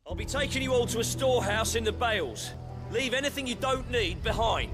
I'll be taking you all to a storehouse in the Bales. Leave anything you don't need behind.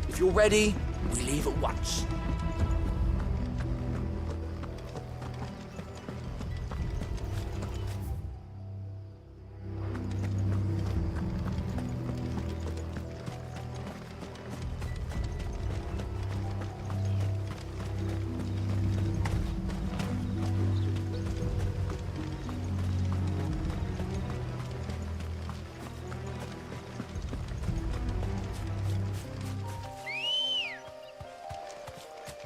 If you're ready, we leave at once.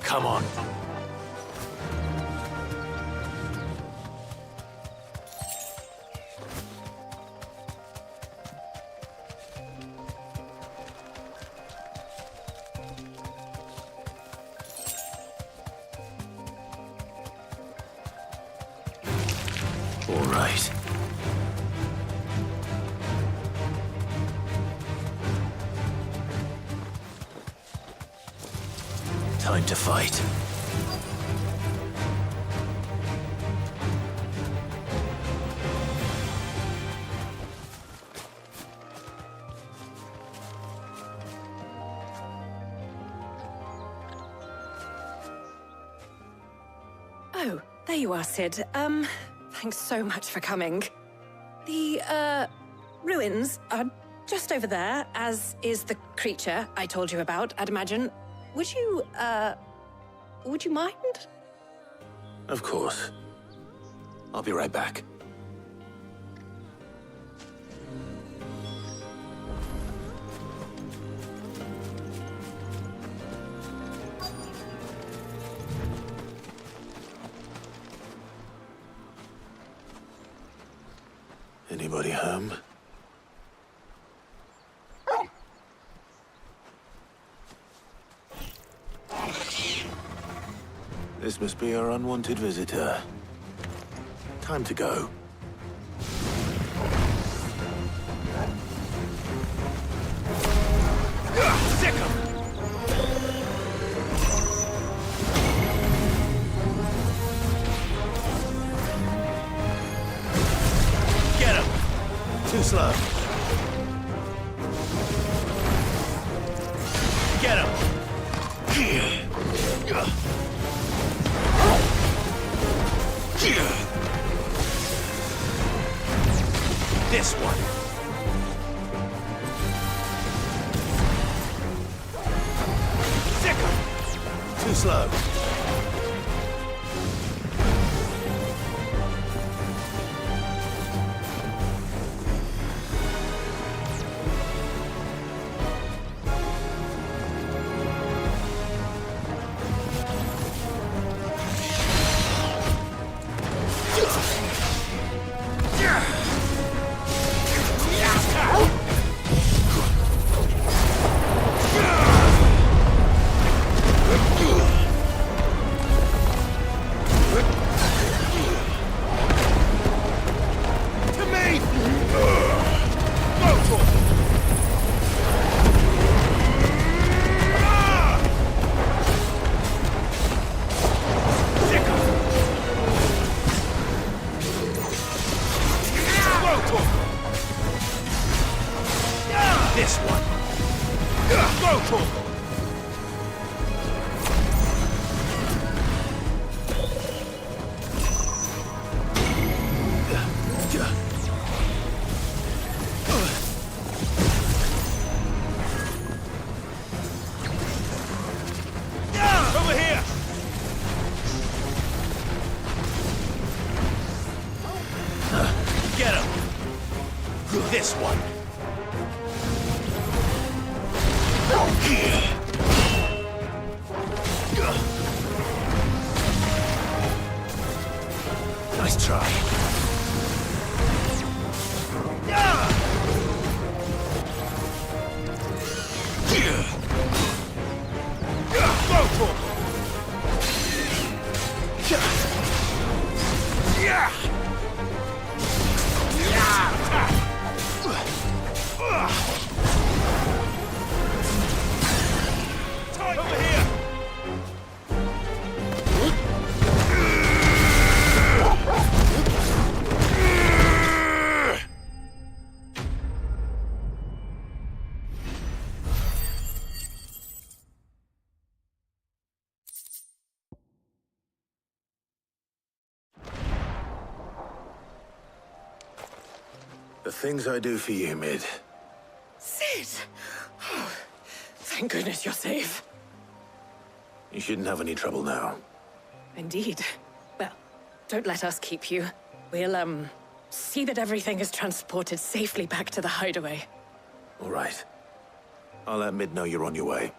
Come on. All right. Time to fight. Oh, there you are, Sid. Thanks so much for coming. The, ruins are just over there, as is the creature I told you about, I'd imagine. Would you mind? Of course. I'll be right back. Anybody home? This must be our unwanted visitor. Time to go. Sick 'em! Get 'em! Too slow. Get 'em! This one. Sick 'em! Too slow. This one. Go for it! Over here! Get him! This one. The things I do for you, Mid. Sid! Oh, thank goodness you're safe. You shouldn't have any trouble now. Indeed. Well, don't let us keep you. We'll, see that everything is transported safely back to the hideaway. All right. I'll let Mid know you're on your way.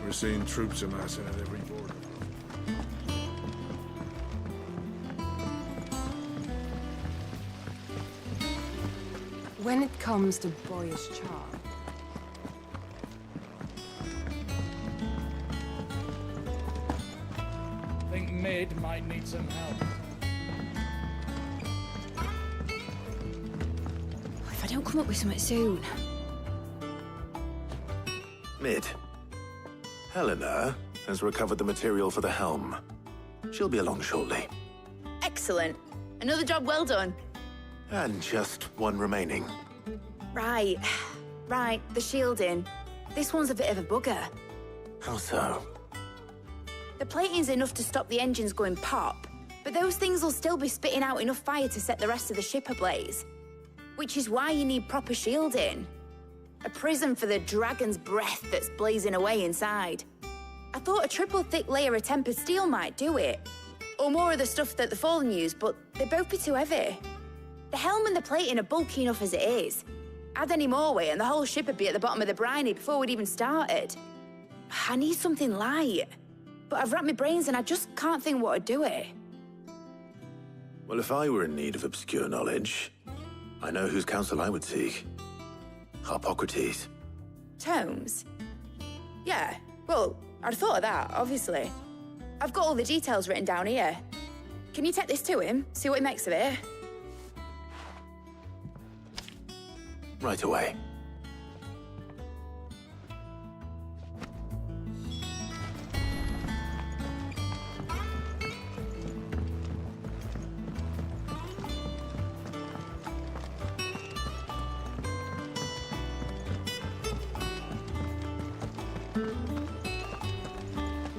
We're seeing troops amassing at every border. When it comes to boyish charm, Think Mid might need some help. If I don't come up with something soon. Mid. Helena has recovered the material for the helm. She'll be along shortly. Excellent. Another job well done. And just one remaining. Right. Right, the shielding. This one's a bit of a bugger. How so? The plating's enough to stop the engines going pop, but those things will still be spitting out enough fire to set the rest of the ship ablaze. Which is why you need proper shielding. A prison for the dragon's breath that's blazing away inside. I thought a triple thick layer of tempered steel might do it. Or more of the stuff that the Fallen use, but they'd both be too heavy. The helm and the plating are bulky enough as it is. Add any more weight and the whole ship would be at the bottom of the briny before we'd even started. I need something light. But I've racked my brains and I just can't think what would do it. Well, if I were in need of obscure knowledge, I know whose counsel I would seek. Harpocrates. Tomes? Yeah, well, I'd thought of that, obviously. I've got all the details written down here. Can you take this to him, see what he makes of it? Right away.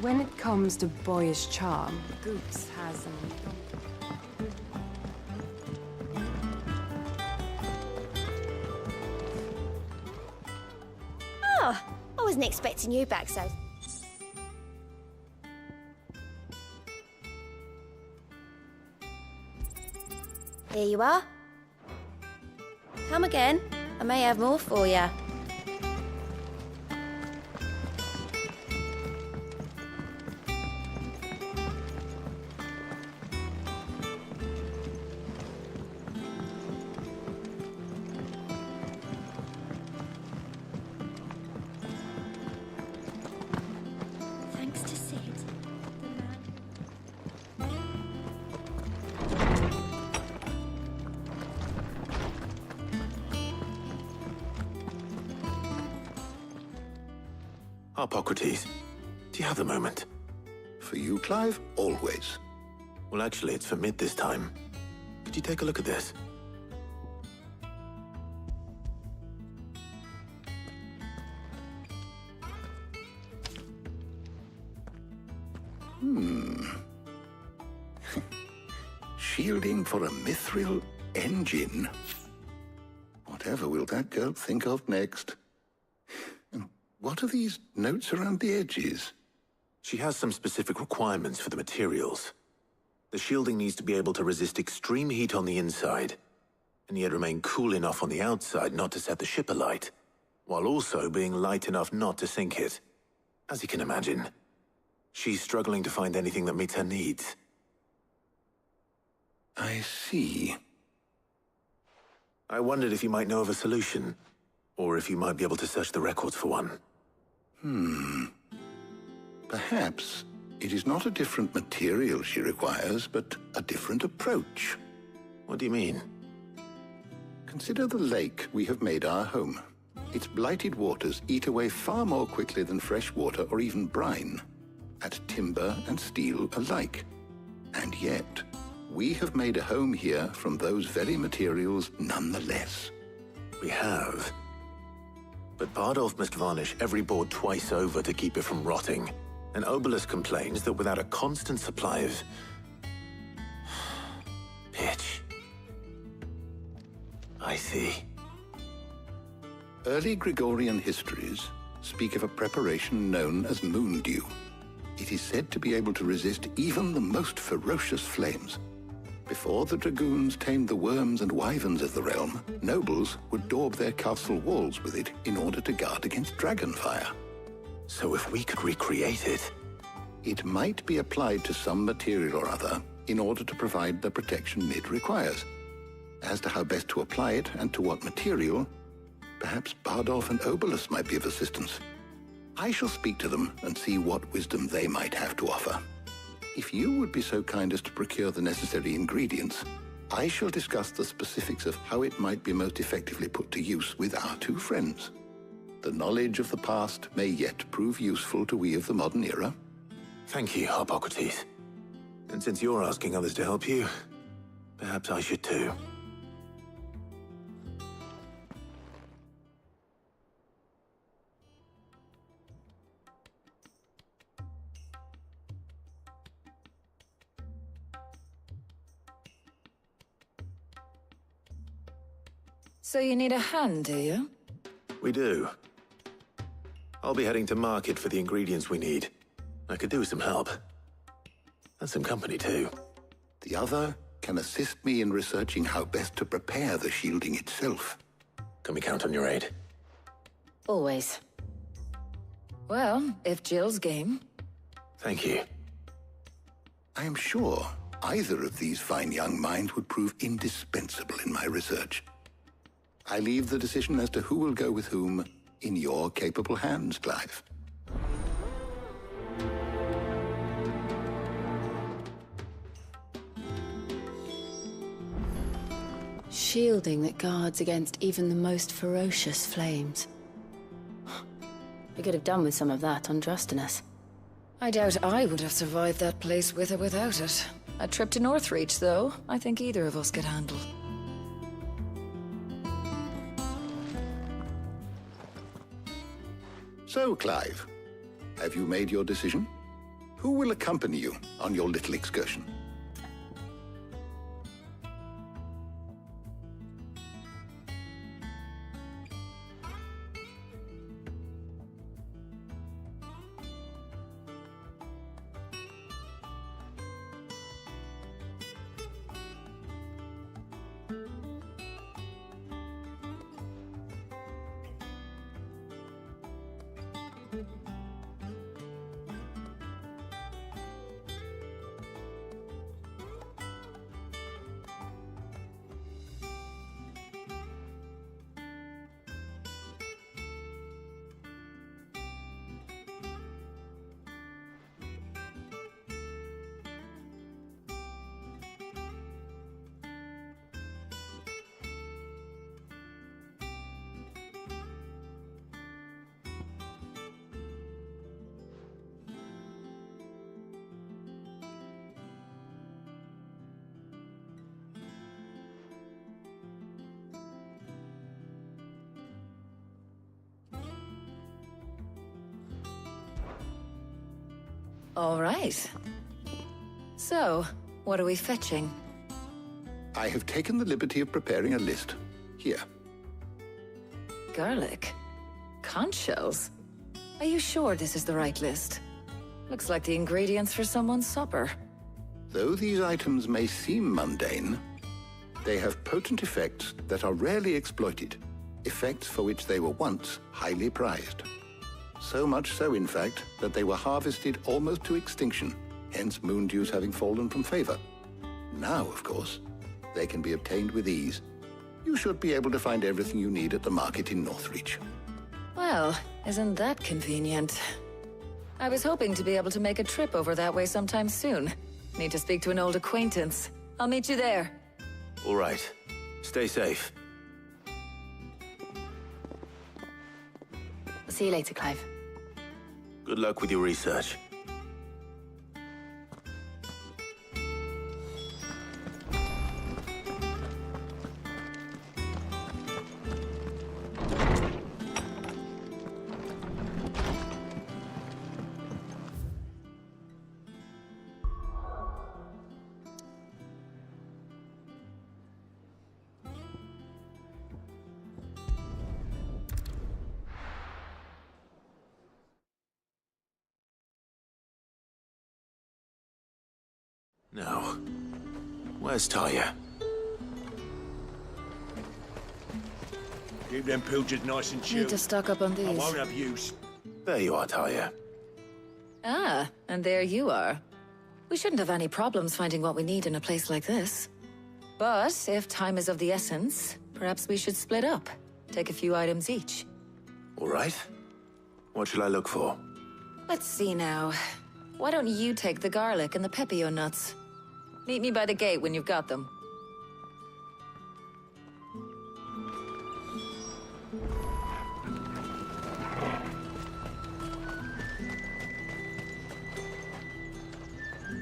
when it comes to boyish charm, Goose has an... Oh, I wasn't expecting you back so... Here you are. Come again. I may have more for you. Thanks to Sid. Harpocrates, do you have the moment? For you, Clive, always. Well, actually, it's for mid this time. Could you take a look at this? Shielding for a mithril engine. Whatever will that girl think of next? And what are these notes around the edges? She has some specific requirements for the materials. The shielding needs to be able to resist extreme heat on the inside, and yet remain cool enough on the outside not to set the ship alight, while also being light enough not to sink it. As you can imagine, she's struggling to find anything that meets her needs. I see. I wondered if you might know of a solution, or if you might be able to search the records for one. Perhaps it is not a different material she requires, but a different approach. What do you mean? Consider the lake we have made our home. Its blighted waters eat away far more quickly than fresh water or even brine, at timber and steel alike. And yet, we have made a home here from those very materials nonetheless. We have. But Bardolph must varnish every board twice over to keep it from rotting. And Obelus complains that without a constant supply of pitch. I see. Early Gregorian histories speak of a preparation known as moon dew. It is said to be able to resist even the most ferocious flames. Before the dragoons tamed the worms and wyverns of the realm, nobles would daub their castle walls with it in order to guard against dragonfire. So if we could recreate it... It might be applied to some material or other in order to provide the protection Mid requires. As to how best to apply it and to what material, perhaps Bardolph and Obelus might be of assistance. I shall speak to them and see what wisdom they might have to offer. If you would be so kind as to procure the necessary ingredients, I shall discuss the specifics of how it might be most effectively put to use with our two friends. The knowledge of the past may yet prove useful to we of the modern era. Thank you, Hippocrates. And since you're asking others to help you, perhaps I should too. So you need a hand, do you? We do. I'll be heading to market for the ingredients we need. I could do with some help. And some company, too. The other can assist me in researching how best to prepare the shielding itself. Can we count on your aid? Always. Well, if Jill's game. Thank you. I am sure either of these fine young minds would prove indispensable in my research. I leave the decision as to who will go with whom in your capable hands, Clive. Shielding that guards against even the most ferocious flames. We could have done with some of on Drustinus. I doubt I would have survived that place with or without it. A trip to Northreach, though, I think either of us could handle. So, Clive, have you made your decision? Who will accompany you on your little excursion? All right. So, what are we fetching? I have taken the liberty of preparing a list. Here. Garlic? Conch shells? Are you sure this is the right list? Looks like the ingredients for someone's supper. Though these items may seem mundane, they have potent effects that are rarely exploited, effects for which they were once highly prized. So much so, in fact, that they were harvested almost to extinction, hence moon dews having fallen from favor. Now, of course, they can be obtained with ease. You should be able to find everything you need at the market in Northreach. Well, isn't that convenient? I was hoping to be able to make a trip over that way sometime soon. Need to speak to an old acquaintance. I'll meet you there. All right. Stay safe. I'll see you later, Clive. Good luck with your research. Now, where's Taya? Keep them pilgers nice and chill. Need to stock up on I these. won't abuse. There you are, Taya. Ah, and there you are. We shouldn't have any problems finding what we need in a place like this. But if time is of the essence, perhaps we should split up. Take a few items each. All right. What shall I look for? Let's see now. Why don't you take the garlic and the pepio nuts? Meet me by the gate when you've got them.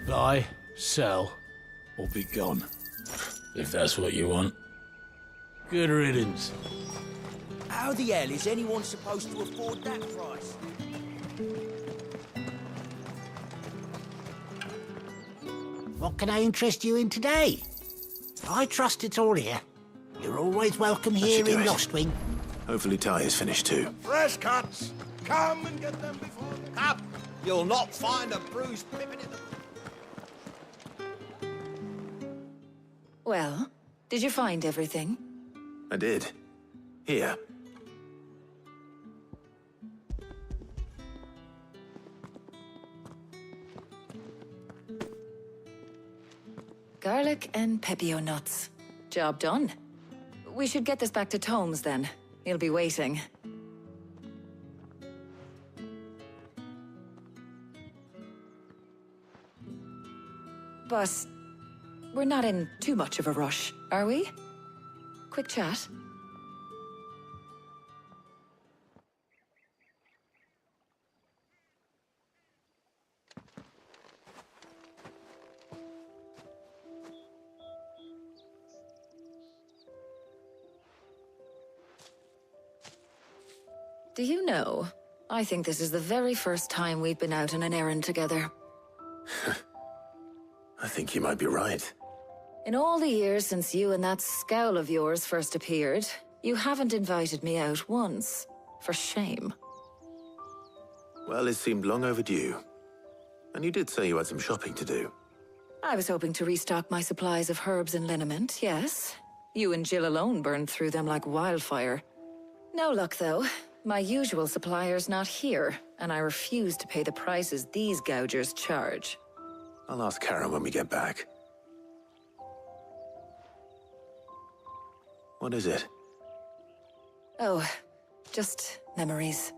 Buy, sell, or be gone. If that's what you want. Good riddance. How the hell is anyone supposed to afford that price? What can I interest you in today? I trust it's all here. You're always welcome here do in it. Lostwing. Hopefully Taya's finished too. Fresh cuts! Come and get them before they come! You'll not find a bruised pippin in the... Well, did you find everything? I did. Here. Garlic and pepio nuts. Job done. We should get this back to Tomes then. He'll be waiting. But we're not in too much of a rush, are we? Quick chat. Do you know, I think this is the very first time we've been out on an errand together. I think you might be right. In all the years since you and that scowl of yours first appeared, you haven't invited me out once. For shame. Well, it seemed long overdue. And you did say you had some shopping to do. I was hoping to restock my supplies of herbs and liniment, yes. You and Jill alone burned through them like wildfire. No luck, though. My usual supplier's not here, and I refuse to pay the prices these gougers charge. I'll ask Karen when we get back. What is it? Oh, just memories.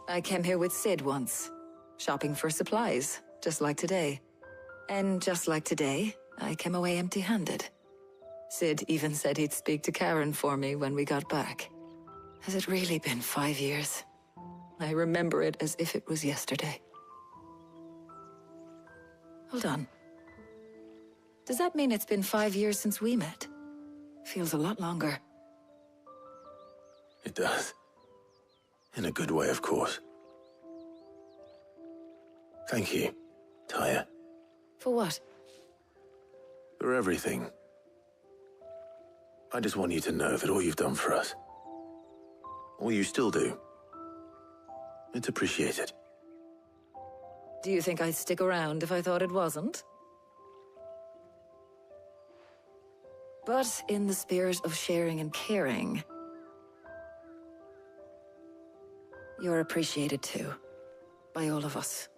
I came here with Sid once, shopping for supplies, just like today. And just like today, I came away empty-handed. Sid even said he'd speak to Karen for me when we got back. Has it really been 5 years? I remember it as if it was yesterday. Hold on. Does that mean it's been 5 years since we met? Feels a lot longer. It does. In a good way, of course. Thank you, Taya. For what? For everything. I just want you to know that all you've done for us, all you still do, it's appreciated. Do you think I'd stick around if I thought it wasn't? But in the spirit of sharing and caring, you're appreciated too, by all of us.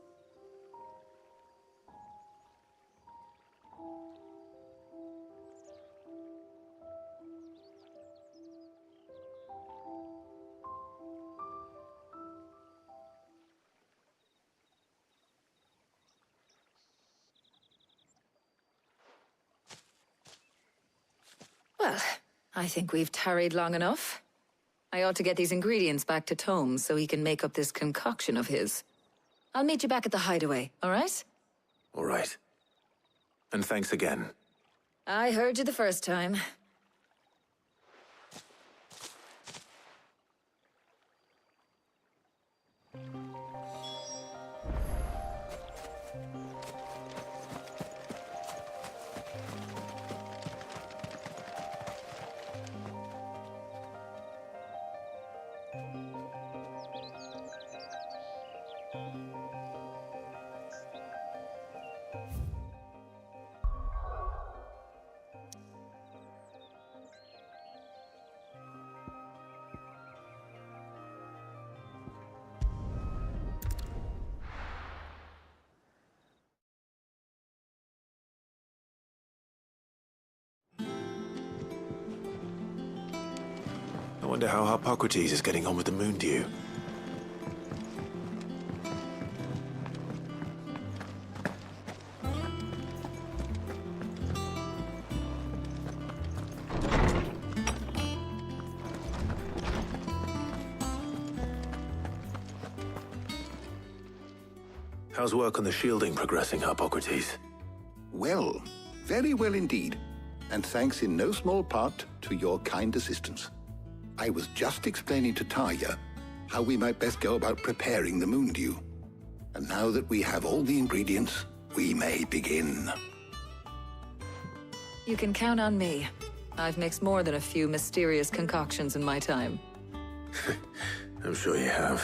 Well, I think we've tarried long enough. I ought to get these ingredients back to Tome so he can make up this concoction of his. I'll meet you back at the hideaway, all right? All right. And thanks again. I heard you the first time. I wonder how Hippocrates is getting on with the moon dew. How's work on the shielding progressing, Hippocrates? Well, very well indeed. And thanks in no small part to your kind assistance. I was just explaining to Tarja how we might best go about preparing the moon dew. And now that we have all the ingredients, we may begin. You can count on me. I've mixed more than a few mysterious concoctions in my time. I'm sure you have.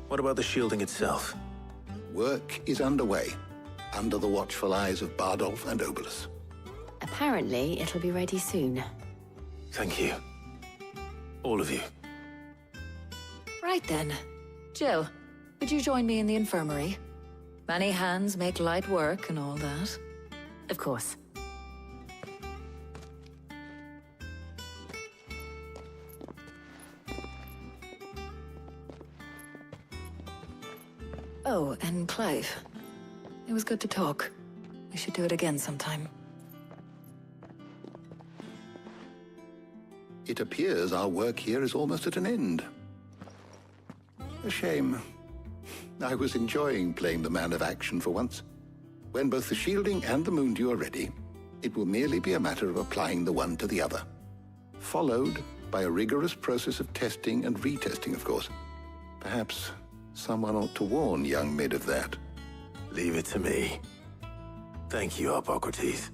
What about the shielding itself? Work is underway, under the watchful eyes of Bardolph and Obolus. Apparently, it'll be ready soon. Thank you. All of you. Right then. Jill, would you join me in the infirmary? Many hands make light work and all that. Of course. Oh, and Clive. It was good to talk. We should do it again sometime. It appears our work here is almost at an end. A shame. I was enjoying playing the man of action for once. When both the shielding and the moon dew are ready, it will merely be a matter of applying the one to the other. Followed by a rigorous process of testing and retesting, of course. Perhaps someone ought to warn young Mid of that. Leave it to me. Thank you, Hippocrates.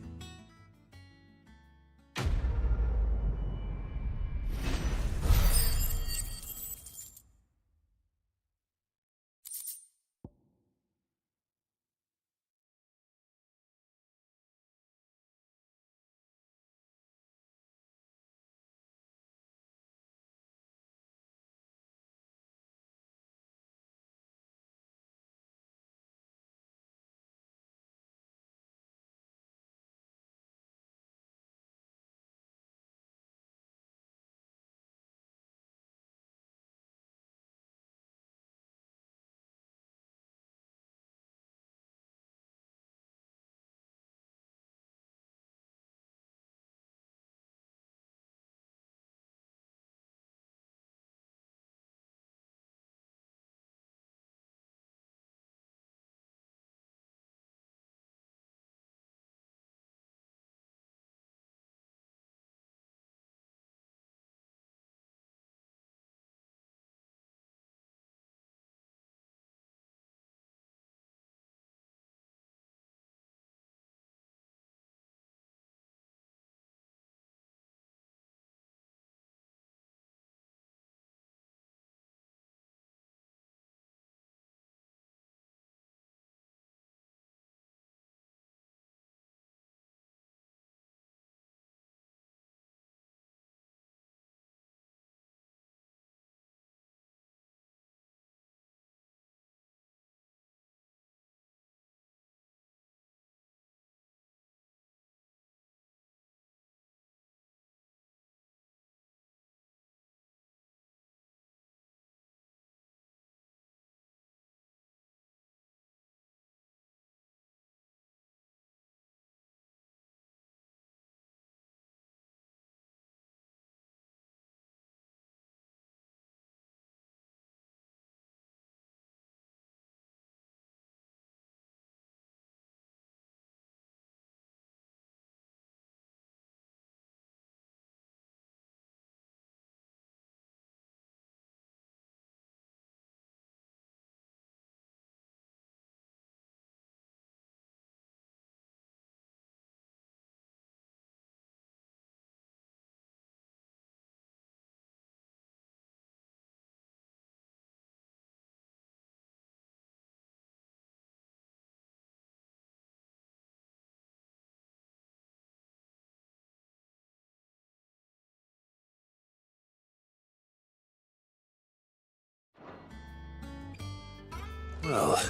Well,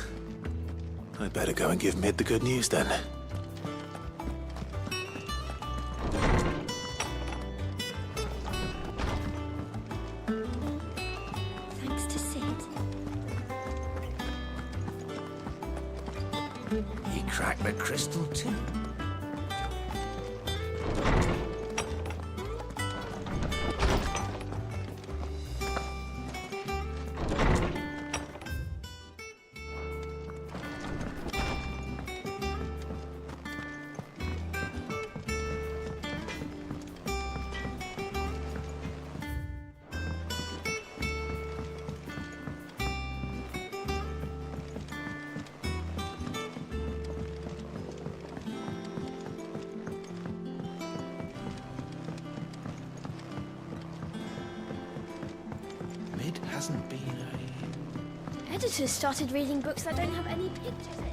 I'd better go and give Mid the good news then. Thanks to Sid. He cracked the crystal too. Mid hasn't been Editors started reading books that don't have any pictures in.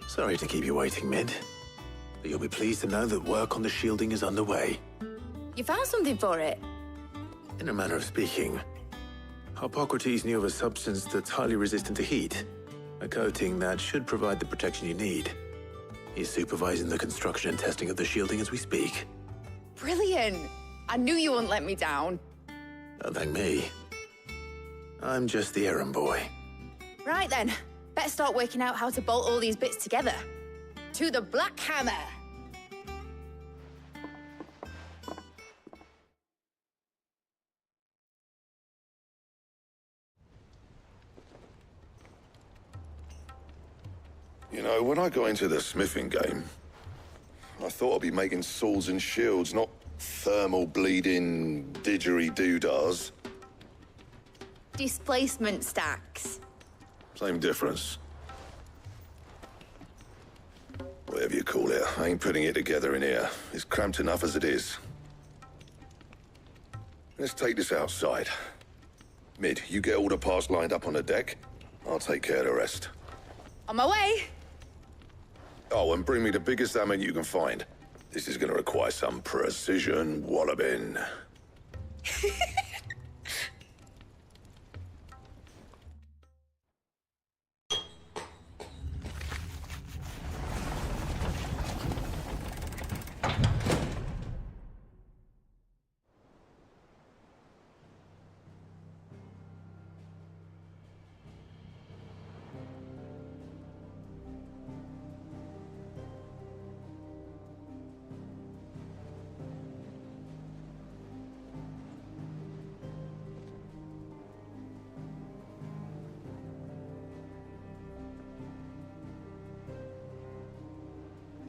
Sorry to keep you waiting, Mid. But you'll be pleased to know that work on the shielding is underway. You found something for it? In a manner of speaking, Harpocrates knew of a substance that's highly resistant to heat. A coating that should provide the protection you need. He's supervising the construction and testing of the shielding as we speak. Brilliant! I knew you wouldn't let me down. Don't thank me. I'm just the errand boy. Right then, better start working out how to bolt all these bits together. To the Black Hammer! You know, when I got into the smithing game, I thought I'd be making swords and shields, not thermal bleeding didgeridoo-dahs. Displacement stacks. Same difference. Whatever you call it, I ain't putting it together in here. It's cramped enough as it is. Let's take this outside. Mid, you get all the parts lined up on the deck. I'll take care of the rest. On my way! Oh, and bring me the biggest hammer you can find. This is gonna require some precision walloping.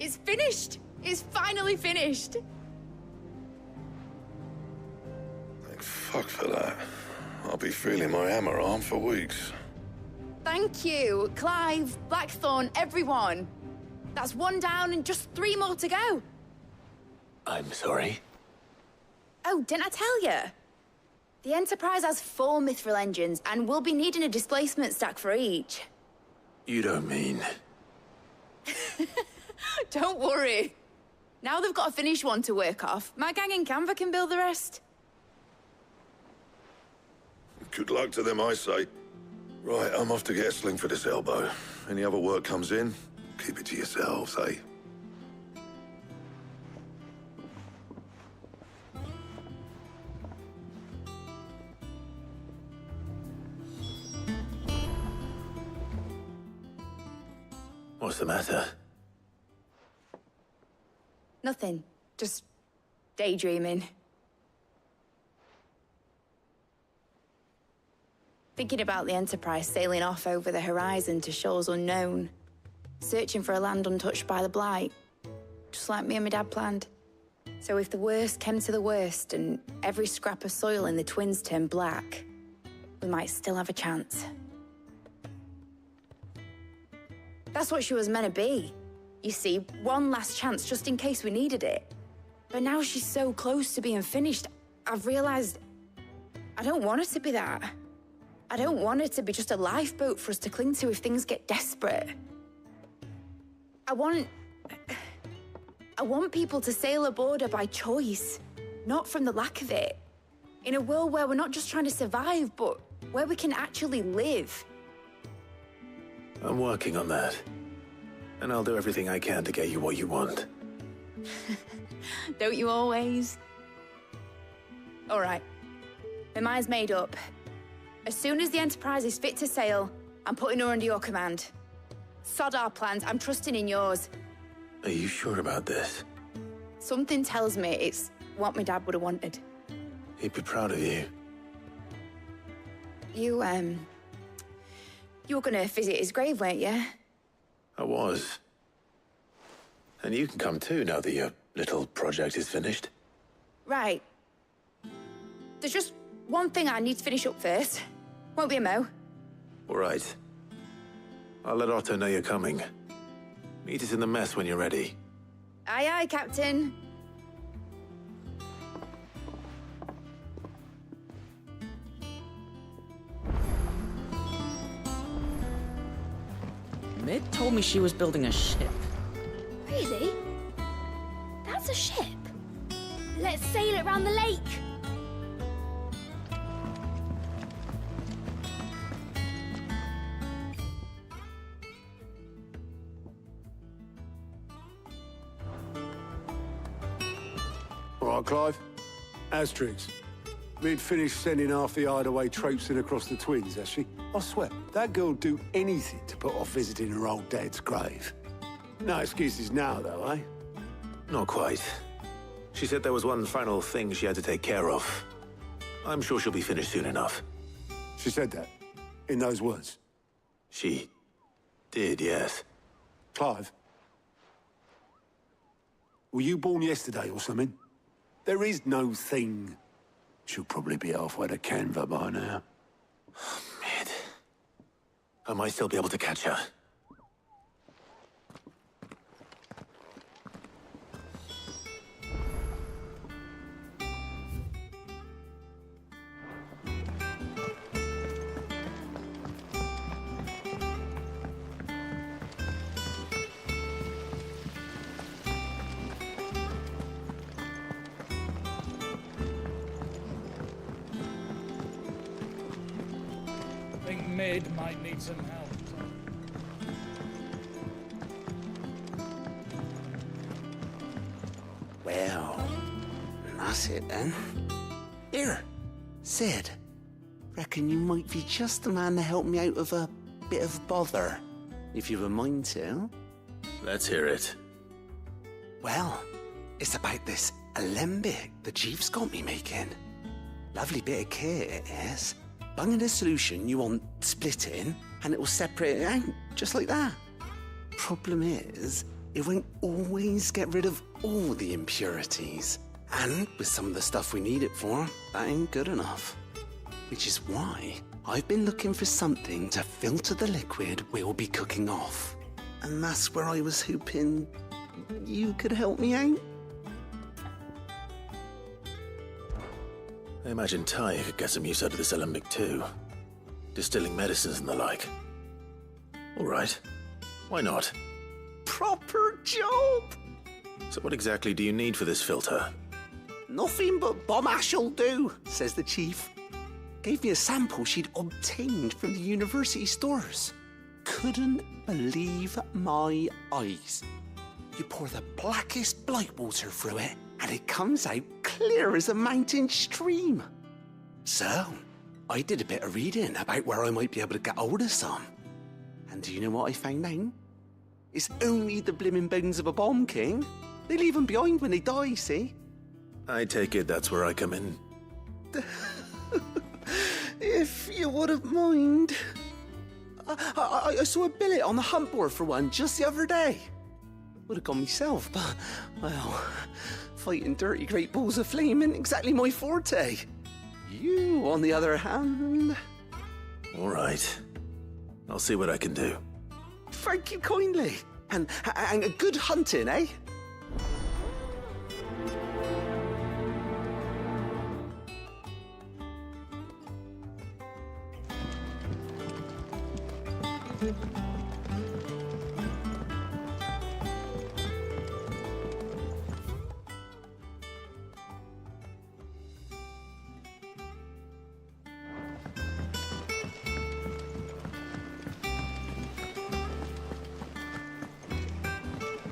It's finished! It's finally finished! Thank fuck for that. I'll be feeling my hammer arm for weeks. Thank you, Clive, Blackthorn, everyone. That's one down and just 3 more to go. I'm sorry. Oh, didn't I tell you? The Enterprise has 4 mithril engines, and we'll be needing a displacement stack for each. You don't mean... Don't worry. Now they've got a finished one to work off. My gang in Canva can build the rest. Good luck to them, I say. Right, I'm off to get a sling for this elbow. Any other work comes in, keep it to yourselves, eh? What's the matter? Nothing. Just daydreaming. Thinking about the Enterprise sailing off over the horizon to shores unknown. Searching for a land untouched by the Blight. Just like me and my dad planned. So if the worst came to the worst and every scrap of soil in the Twins turned black, we might still have a chance. That's what she was meant to be. You see, one last chance just in case we needed it. But now she's so close to being finished, I've realized I don't want her to be that. I don't want her to be just a lifeboat for us to cling to if things get desperate. I want people to sail aboard her by choice, not from the lack of it. In a world where we're not just trying to survive, but where we can actually live. I'm working on that. And I'll do everything I can to get you what you want. Don't you always? All right. My mind's made up. As soon as the Enterprise is fit to sail, I'm putting her under your command. Sod our plans, I'm trusting in yours. Are you sure about this? Something tells me it's what my dad would have wanted. He'd be proud of you. You were gonna visit his grave, weren't you? I was. And you can come too now that your little project is finished. Right. There's just one thing I need to finish up first. Won't be a mo. All right. I'll let Otto know you're coming. Meet us in the mess when you're ready. Aye, aye, Captain. Mid told me she was building a ship. Really? That's a ship. Let's sail it round the lake. All right, Clive. Asterix. We'd finished sending half the hideaway traipsing across the twins, has she? I swear, that girl'd do anything to put off visiting her old dad's grave. No excuses now, though, eh? Not quite. She said there was one final thing she had to take care of. I'm sure she'll be finished soon enough. She said that? In those words? She did, yes. Clive? Were you born yesterday or something? There is no thing. She'll probably be halfway to Canva by now. Mid. I might still be able to catch her. I think Mid might need some help. Well, that's it then. Here, Sid. Reckon you might be just the man to help me out of a bit of bother, if you've a mind to. Let's hear it. Well, it's about this alembic the Chief's got me making. Lovely bit of kit it is. Bung in a solution you want splitting, and it will separate it out, just like that. Problem is, it won't always get rid of all the impurities. And with some of the stuff we need it for, that ain't good enough. Which is why I've been looking for something to filter the liquid we'll be cooking off. And that's where I was hoping you could help me out. I imagine Ty could get some use out of this alembic too. Distilling medicines and the like. All right. Why not? Proper job! So what exactly do you need for this filter? Nothing but bomb ash'll do, says the Chief. Gave me a sample she'd obtained from the university stores. Couldn't believe my eyes. You pour the blackest blight water through it, and it comes out clear as a mountain stream. So, I did a bit of reading about where I might be able to get hold of some. And do you know what I found out? It's only the blimmin' bones of a bomb king. They leave them behind when they die, see? I take it that's where I come in. If you wouldn't mind. I saw a billet on the hunt board for one just the other day. Would have gone myself, but, well, fighting dirty great balls of flame isn't exactly my forte. You, on the other hand... All right. I'll see what I can do. Thank you kindly. And good hunting, eh?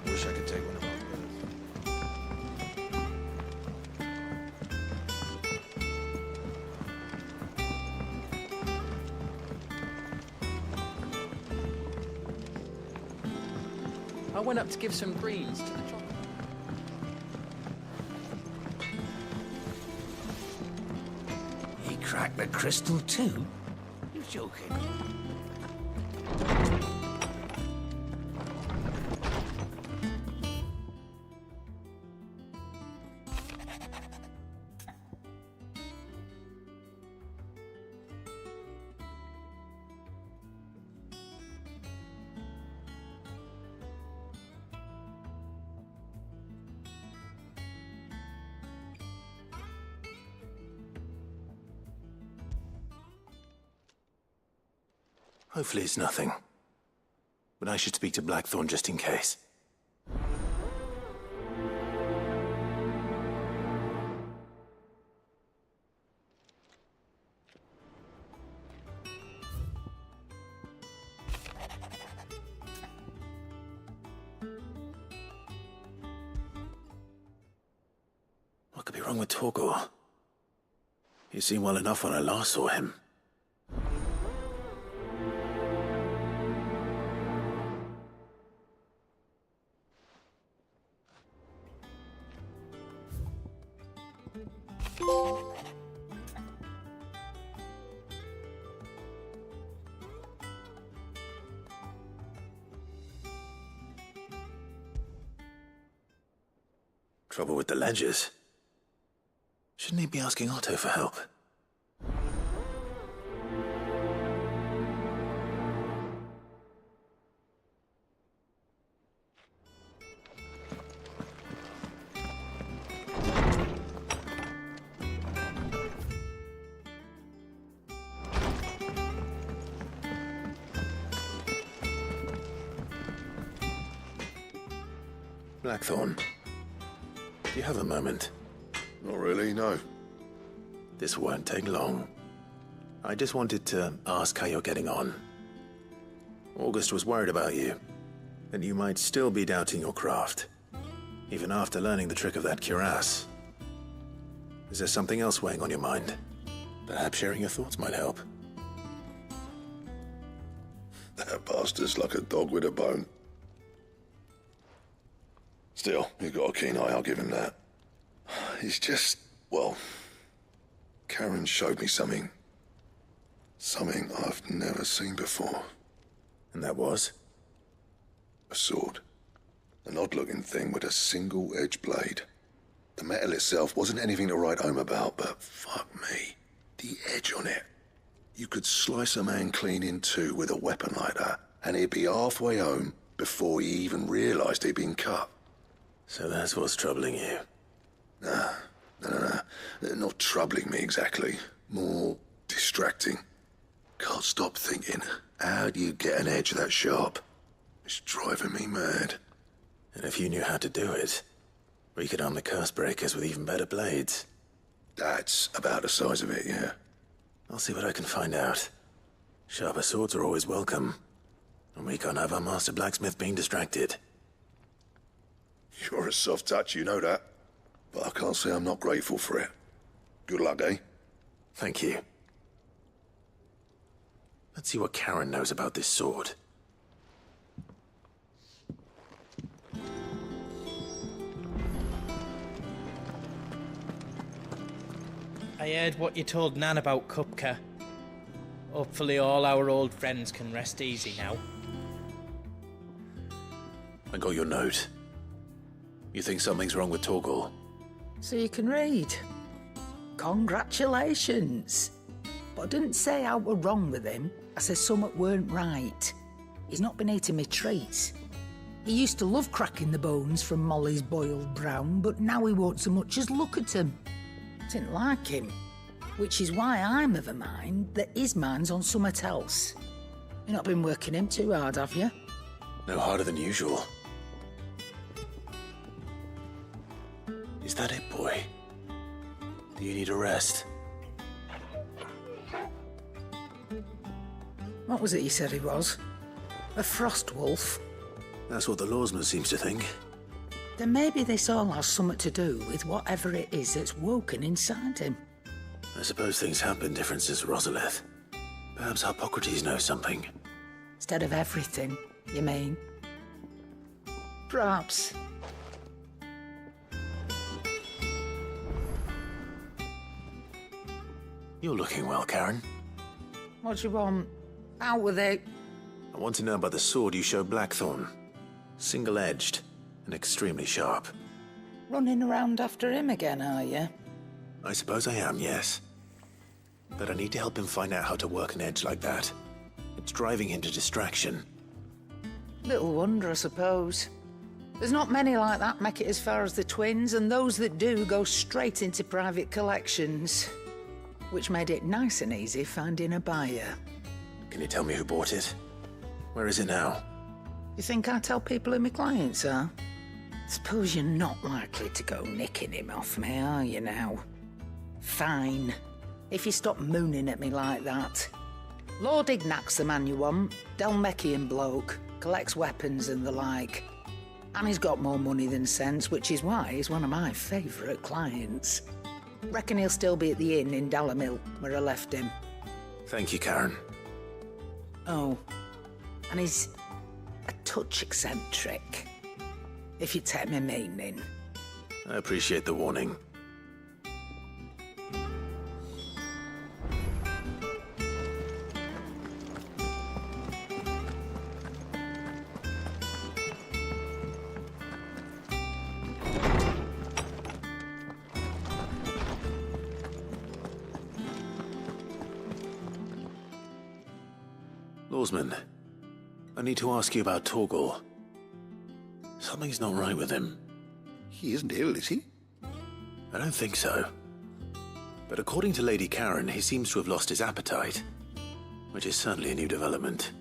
Wish I could take one of our birds. I went up to give some greens to the chocolate. He cracked the crystal too? You're joking. Hopefully it's nothing. But I should speak to Blackthorn just in case. What could be wrong with Torgor? He seemed well enough when I last saw him. Trouble with the ledgers. Shouldn't he be asking Otto for help? Blackthorn. Do you have a moment? Not really, no. This won't take long. I just wanted to ask how you're getting on. August was worried about you, that you might still be doubting your craft, even after learning the trick of that cuirass. Is there something else weighing on your mind? Perhaps sharing your thoughts might help. That bastard's like a dog with a bone. Still, he's got a keen eye, I'll give him that. He's just, well, Karen showed me something. Something I've never seen before. And that was? A sword. An odd-looking thing with a single-edged blade. The metal itself wasn't anything to write home about, but fuck me. The edge on it. You could slice a man clean in two with a weapon like that, and he'd be halfway home before he even realised he'd been cut. So that's what's troubling you? Nah. Not troubling me exactly. More distracting. Can't stop thinking, how do you get an edge that sharp? It's driving me mad. And if you knew how to do it, we could arm the curse breakers with even better blades. That's about the size of it, yeah. I'll see what I can find out. Sharper swords are always welcome. And we can't have our master blacksmith being distracted. You're a soft touch, you know that. But I can't say I'm not grateful for it. Good luck, eh? Thank you. Let's see what Karen knows about this sword. I heard what you told Nan about Kupka. Hopefully all our old friends can rest easy now. I got your note. You think something's wrong with Torgor? So you can read. Congratulations. But I didn't say I were wrong with him. I said something weren't right. He's not been eating me treats. He used to love cracking the bones from Molly's boiled brown, but now he won't so much as look at them. Didn't like him. Which is why I'm of a mind that his mind's on somewhat else. You've not been working him too hard, have you? No harder than usual. Is that it, boy? Do you need a rest? What was it you said he was? A frost wolf? That's what the lawsman seems to think. Then maybe this all has something to do with whatever it is that's woken inside him. I suppose things have been different since Rosalith. Perhaps Hippocrates knows something. Instead of everything, you mean? Perhaps. You're looking well, Karen. What do you want? Out with it. I want to know about the sword you showed Blackthorn. Single-edged and extremely sharp. Running around after him again, are you? I suppose I am, yes. But I need to help him find out how to work an edge like that. It's driving him to distraction. Little wonder, I suppose. There's not many like that make it as far as the twins, and those that do go straight into private collections. Which made it nice and easy finding a buyer. Can you tell me who bought it? Where is it now? You think I tell people who my clients are? Suppose you're not likely to go nicking him off me, are you now? Fine. If you stop mooning at me like that. Lord Ignac's the man you want. Dalmekian bloke. Collects weapons and the like. And he's got more money than sense, which is why he's one of my favourite clients. Reckon he'll still be at the inn in Dalamil, where I left him. Thank you, Karen. Oh, and he's a touch eccentric, if you take my meaning. I appreciate the warning. Lawsman, I need to ask you about Torgal. Something's not right with him. He isn't ill, is he? I don't think so. But according to Lady Karen, he seems to have lost his appetite, which is certainly a new development.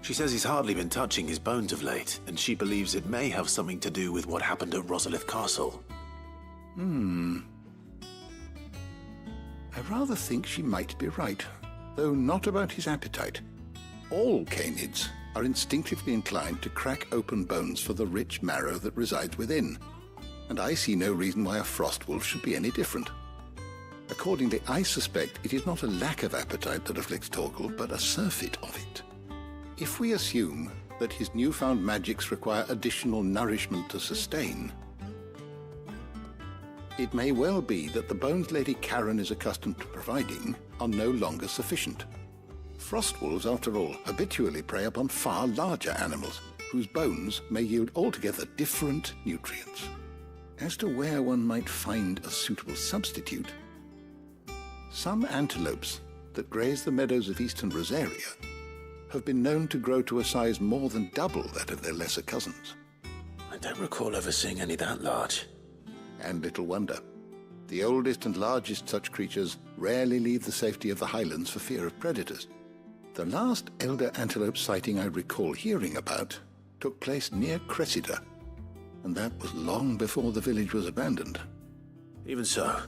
She says he's hardly been touching his bones of late, and she believes it may have something to do with what happened at Rosalith Castle. I rather think she might be right, though not about his appetite. All canids are instinctively inclined to crack open bones for the rich marrow that resides within, and I see no reason why a frost wolf should be any different. Accordingly, I suspect it is not a lack of appetite that afflicts Torgal, but a surfeit of it. If we assume that his newfound magics require additional nourishment to sustain, it may well be that the bones Lady Karen is accustomed to providing are no longer sufficient. Frost wolves, after all, habitually prey upon far larger animals, whose bones may yield altogether different nutrients. As to where one might find a suitable substitute, some antelopes that graze the meadows of eastern Rosaria have been known to grow to a size more than double that of their lesser cousins. I don't recall ever seeing any that large. And little wonder. The oldest and largest such creatures rarely leave the safety of the highlands for fear of predators. The last elder antelope sighting I recall hearing about took place near Cressida, and that was long before the village was abandoned. Even so,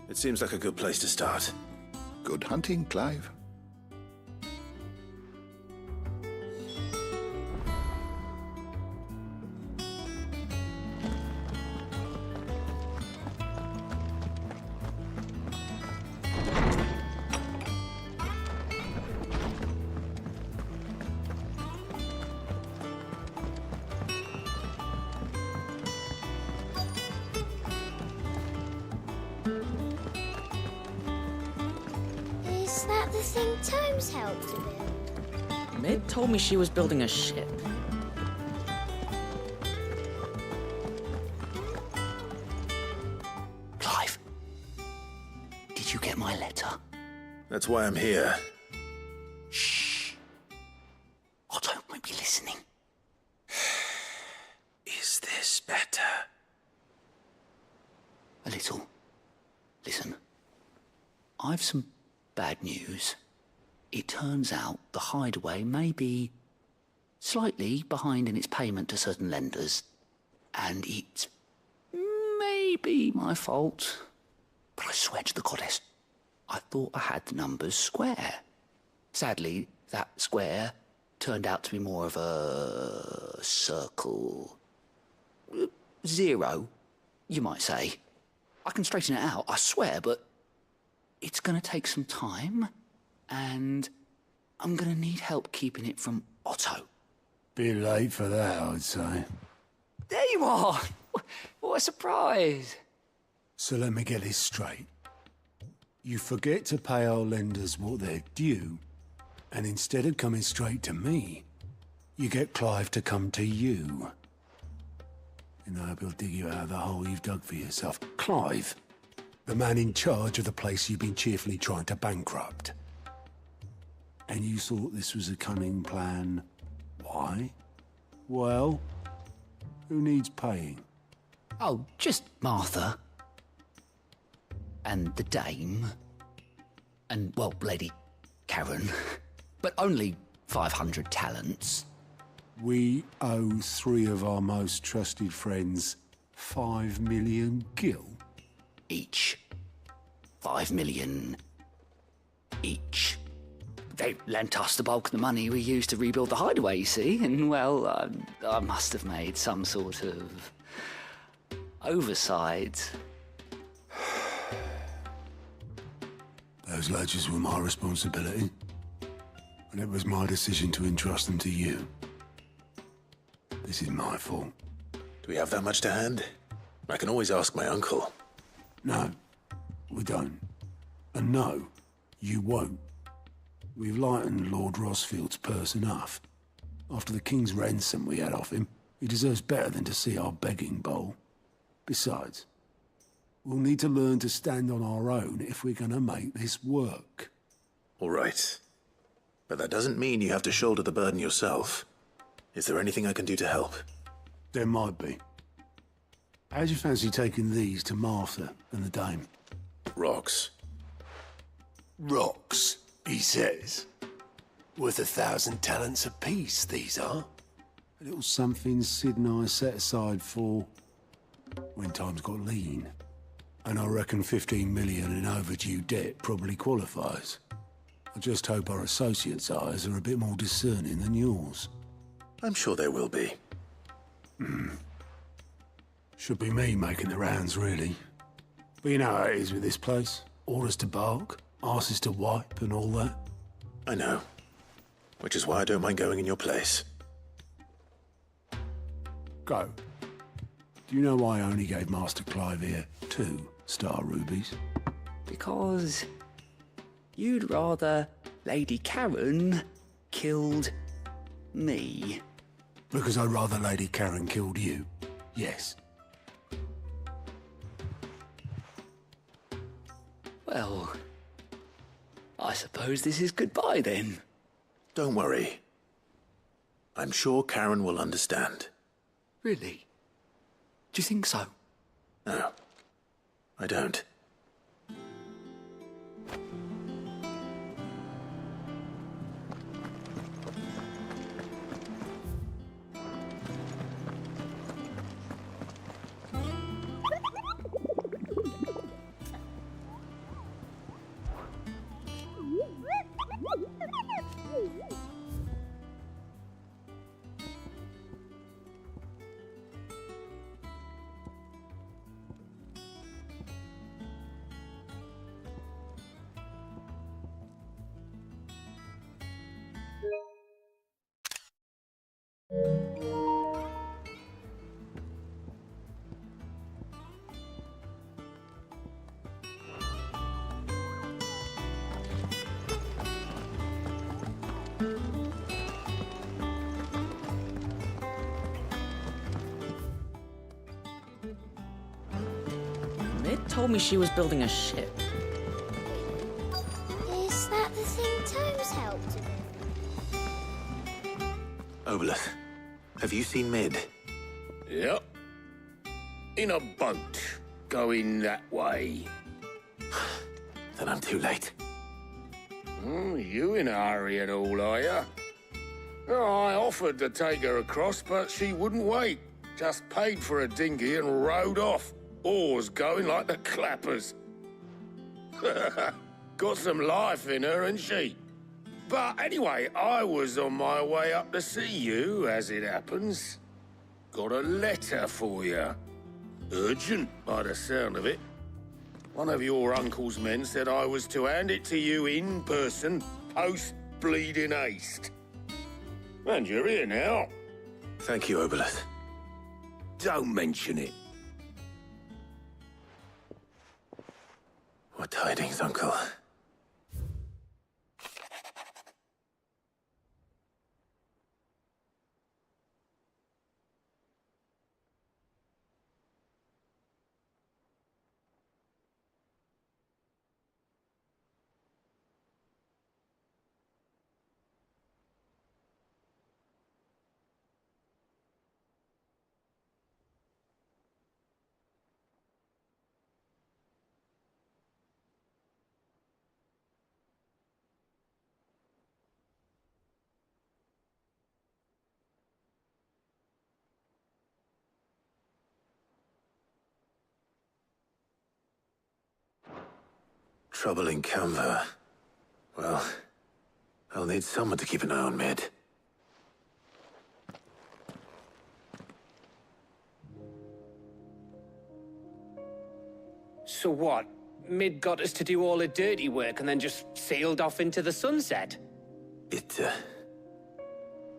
it seems like a good place to start. Good hunting, Clive. Is that the thing Tomes helped to build? Mid told me she was building a ship. Clive, did you get my letter? That's why I'm here. Shh. I'll A little. Listen, I've some bad news. It turns out the Hideaway may be slightly behind in its payment to certain lenders, and it's maybe my fault. But I swear to the goddess, I thought I had the numbers square. Sadly, that square turned out to be more of a circle. 0, you might say. I can straighten it out, I swear, but it's gonna take some time, and I'm gonna need help keeping it from Otto. Bit late for that, I'd say. There you are! What a surprise! So let me get this straight. You forget to pay our lenders what they're due, and instead of coming straight to me, you get Clive to come to you. And I hope he'll dig you out of the hole you've dug for yourself. Clive, the man in charge of the place you've been cheerfully trying to bankrupt. And you thought this was a cunning plan. Why? Well, who needs paying? Oh, just Martha. And the dame. And, well, Lady Karen. But only 500 talents. We owe 3 of our most trusted friends 5 million gil. Each. 5 million each. They lent us the bulk of the money we used to rebuild the Hideaway, you see, and, well, I must have made some sort of oversight. Those ledgers were my responsibility, and it was my decision to entrust them to you. This is my fault. Do we have that much to hand? I can always ask my uncle. No, we don't. And no, you won't. We've lightened Lord Rosfield's purse enough. After the king's ransom we had off him, he deserves better than to see our begging bowl. Besides, we'll need to learn to stand on our own if we're gonna make this work. All right. But that doesn't mean you have to shoulder the burden yourself. Is there anything I can do to help? There might be. How'd you fancy taking these to Martha and the dame? Rocks. Rocks, he says. Worth 1,000 talents apiece, these are. A little something Sid and I set aside for when times got lean. And I reckon 15 million in overdue debt probably qualifies. I just hope our associates' eyes are a bit more discerning than yours. I'm sure there will be. Should be me making the rounds, really. But you know how it is with this place. Orders to bark, arses to wipe, and all that. I know. Which is why I don't mind going in your place. Go. Do you know why I only gave Master Clive here 2 star rubies? Because you'd rather Lady Karen killed me. Because I'd rather Lady Karen killed you. Yes. Well, I suppose this is goodbye then. Don't worry. I'm sure Karen will understand. Really? Do you think so? No, I don't. Told me she was building a ship. Is that the thing Tomes helped with? Oboleth, have you seen Mid? Yep. In a boat. going that way. Then I'm too late. You in a hurry and all, are you? I offered to take her across, but she wouldn't wait. Just paid for a dinghy and rowed off. Oars going like the clappers. Got some life in her, ain't she? But anyway, I was on my way up to see you, as it happens. Got a letter for you. Urgent, by the sound of it. One of your uncle's men said I was to hand it to you in person, post-bleeding haste. And you're here now. Thank you, Obolus. Don't mention it. What tidings, Uncle? Trouble in Canva. Well, I'll need someone to keep an eye on Mid. So what? Mid got us to do all the dirty work and then just sailed off into the sunset? It,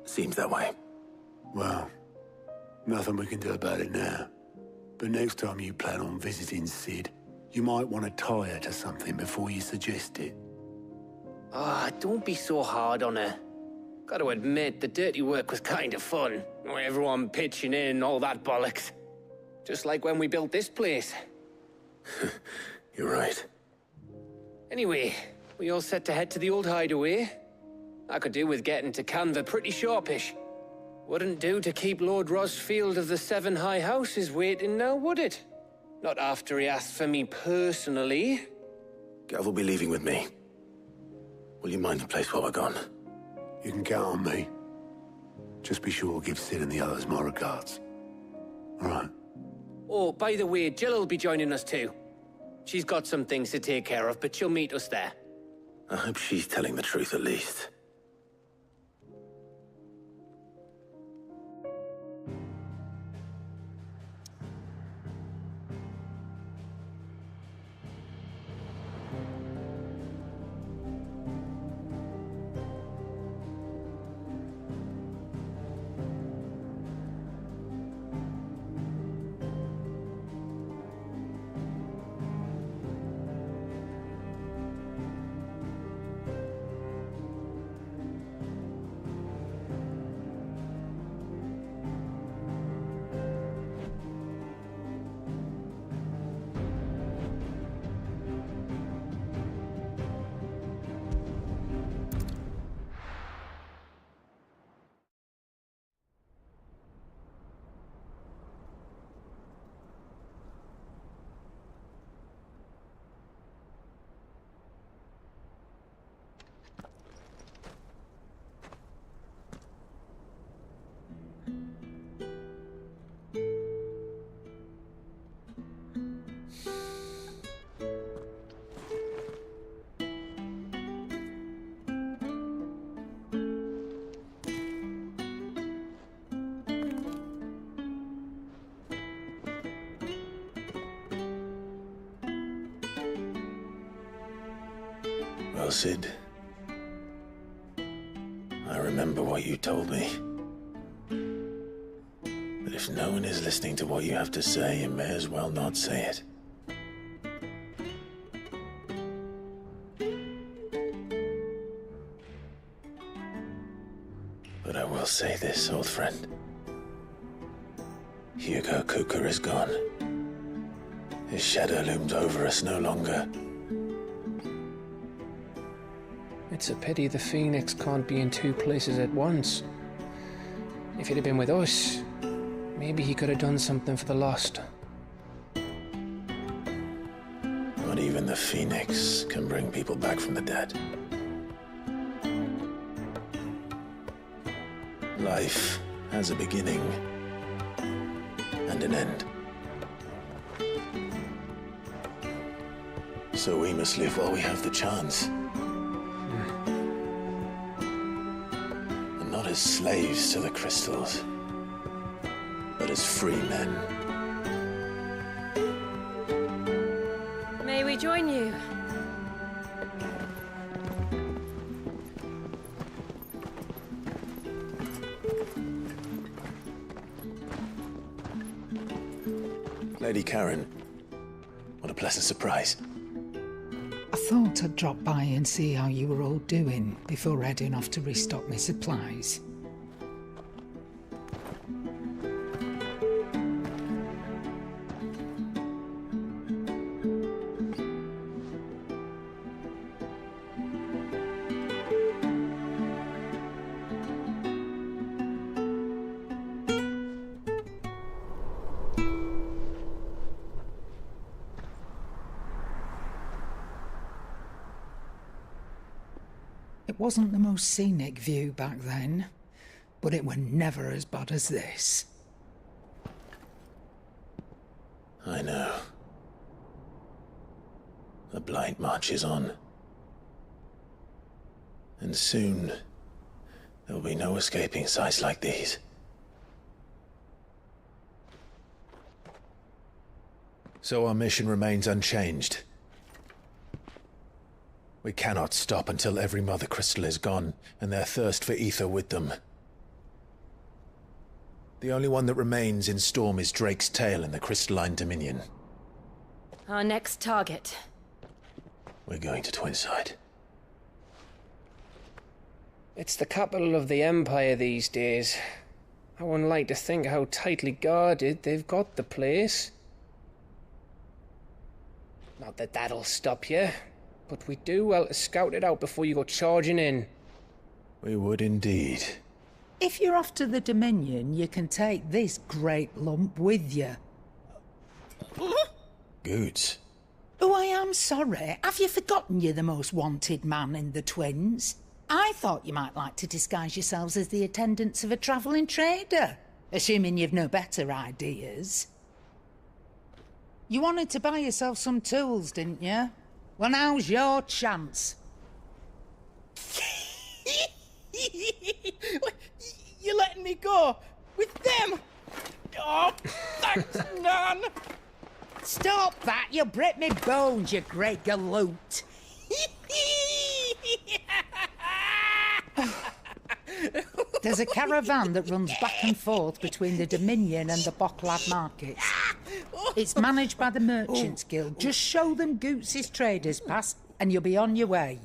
seems that way. Well, nothing we can do about it now. But next time you plan on visiting Sid, you might want to tie her to something before you suggest it. Ah, don't be so hard on her. Gotta admit, the dirty work was kind of fun. Everyone pitching in, all that bollocks. Just like when we built this place. You're right. Anyway, we all set to head to the old hideaway. I could do with getting to Canva pretty sharpish. Wouldn't do to keep Lord Rosfield of the Seven High Houses waiting now, would it? Not after he asked for me personally. Gav will be leaving with me. Will you mind the place while we're gone? You can count on me. Just be sure to give Sid and the others my regards. All right. Oh, by the way, Jill will be joining us too. She's got some things to take care of, but she'll meet us there. I hope she's telling the truth at least. Well, Sid, I remember what you told me. But if no one is listening to what you have to say, you may as well not say it. But I will say this, old friend. Hugo Kuka is gone. His shadow looms over us no longer. It's a pity the Phoenix can't be in two places at once. If he'd have been with us, maybe he could have done something for the Lost. even the Phoenix can bring people back from the dead. Life has a beginning and an end. So we must live while we have the chance. And not as slaves to the crystals, but as free men. May we join you? Lady Karen, what a pleasant surprise. I thought I'd drop by and see how you were all doing before heading off to restock my supplies. It wasn't the most scenic view back then, but it were never as bad as this. I know. The Blight marches on. And soon, there will be no escaping sights like these. So our mission remains unchanged. We cannot stop until every Mother Crystal is gone, and their thirst for ether with them. The only one that remains in Storm is Drake's Tail in the Crystalline Dominion. Our next target. We're going to Twinside. It's the capital of the Empire these days. I wouldn't like to think how tightly guarded they've got the place. Not that that'll stop you, but we do well to scout it out before you go charging in. We would indeed. If you're off to the Dominion, you can take this great lump with you. Goods. Oh, I am sorry. Have you forgotten you're the most wanted man in the Twins? I thought you might like to disguise yourselves as the attendants of a travelling trader, assuming you've no better ideas. You wanted to buy yourself some tools, didn't you? Well, now's your chance. You're letting me go with them? Oh, thanks, Nan. Stop that! You'll break me bones, you great galoot. There's a caravan that runs back and forth between the Dominion and the Bocklad markets. It's managed by the Merchants Guild. Just show them Goots' traders pass and you'll be on your way.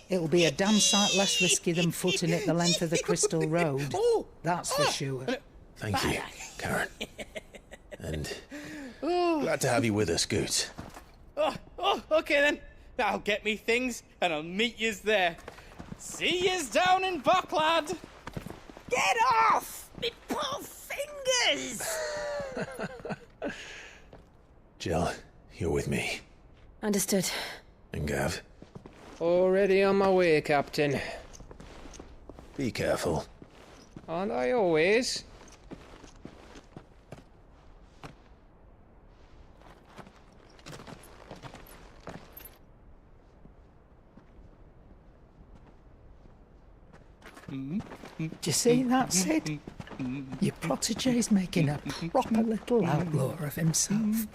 It'll be a damn sight less risky than footing it the length of the Crystal Road. That's for sure. Thank you, Karen. And glad to have you with us, Goots. Okay then. I'll get me things and I'll meet yous there. See yous down in Bocklad. Get off! Me poor fingers! Jill, you're with me. Understood. And Gav? Already on my way, Captain. Be careful. Aren't I always? Do you see that, Sid? Your protege's making a proper little outlaw of himself.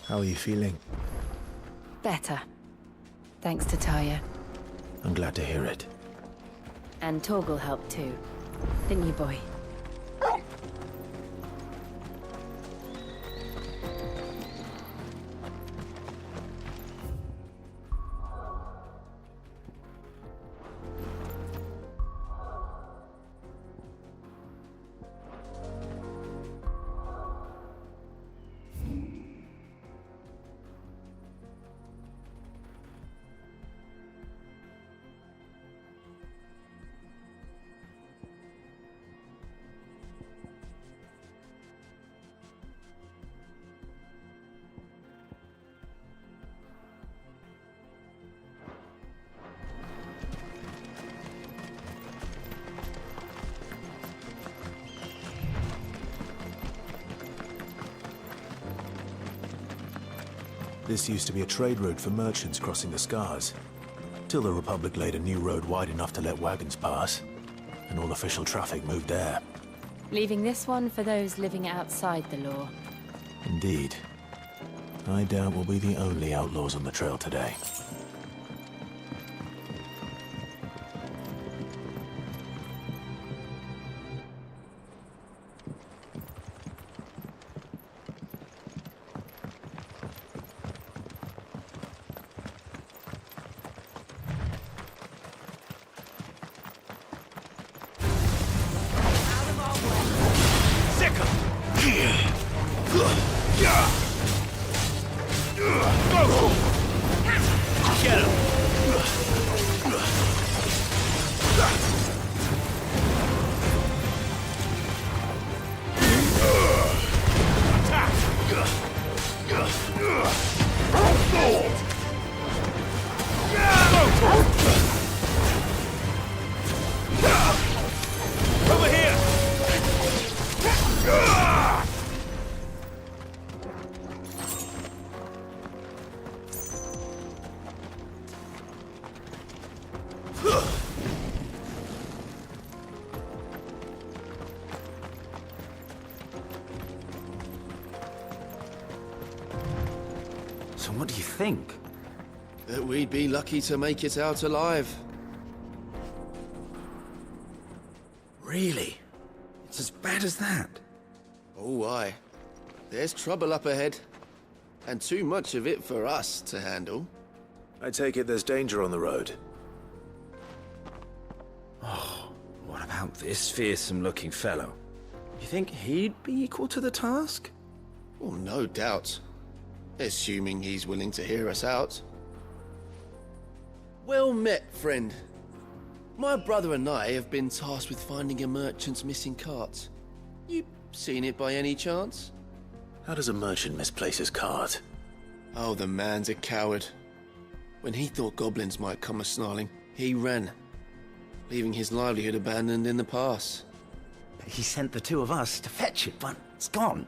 How are you feeling? Better. Thanks to Taya. I'm glad to hear it. And Torgal helped too. Didn't you, boy? This used to be a trade route for merchants crossing the Scars, till the Republic laid a new road wide enough to let wagons pass, and all official traffic moved there. Leaving this one for those living outside the law. Indeed. I doubt we'll be the only outlaws on the trail today. So what do you think? That we'd be lucky to make it out alive. Really? It's as bad as that? Oh, aye. There's trouble up ahead. And too much of it for us to handle. I take it there's danger on the road. Oh, what about this fearsome-looking fellow? You think he'd be equal to the task? Well, no doubt. Assuming he's willing to hear us out. Well met, friend. My brother and I have been tasked with finding a merchant's missing cart. You seen it by any chance? How does a merchant misplace his cart? Oh, the man's a coward. When he thought goblins might come a-snarling, he ran, leaving his livelihood abandoned in the pass. But he sent the two of us to fetch it, but it's gone.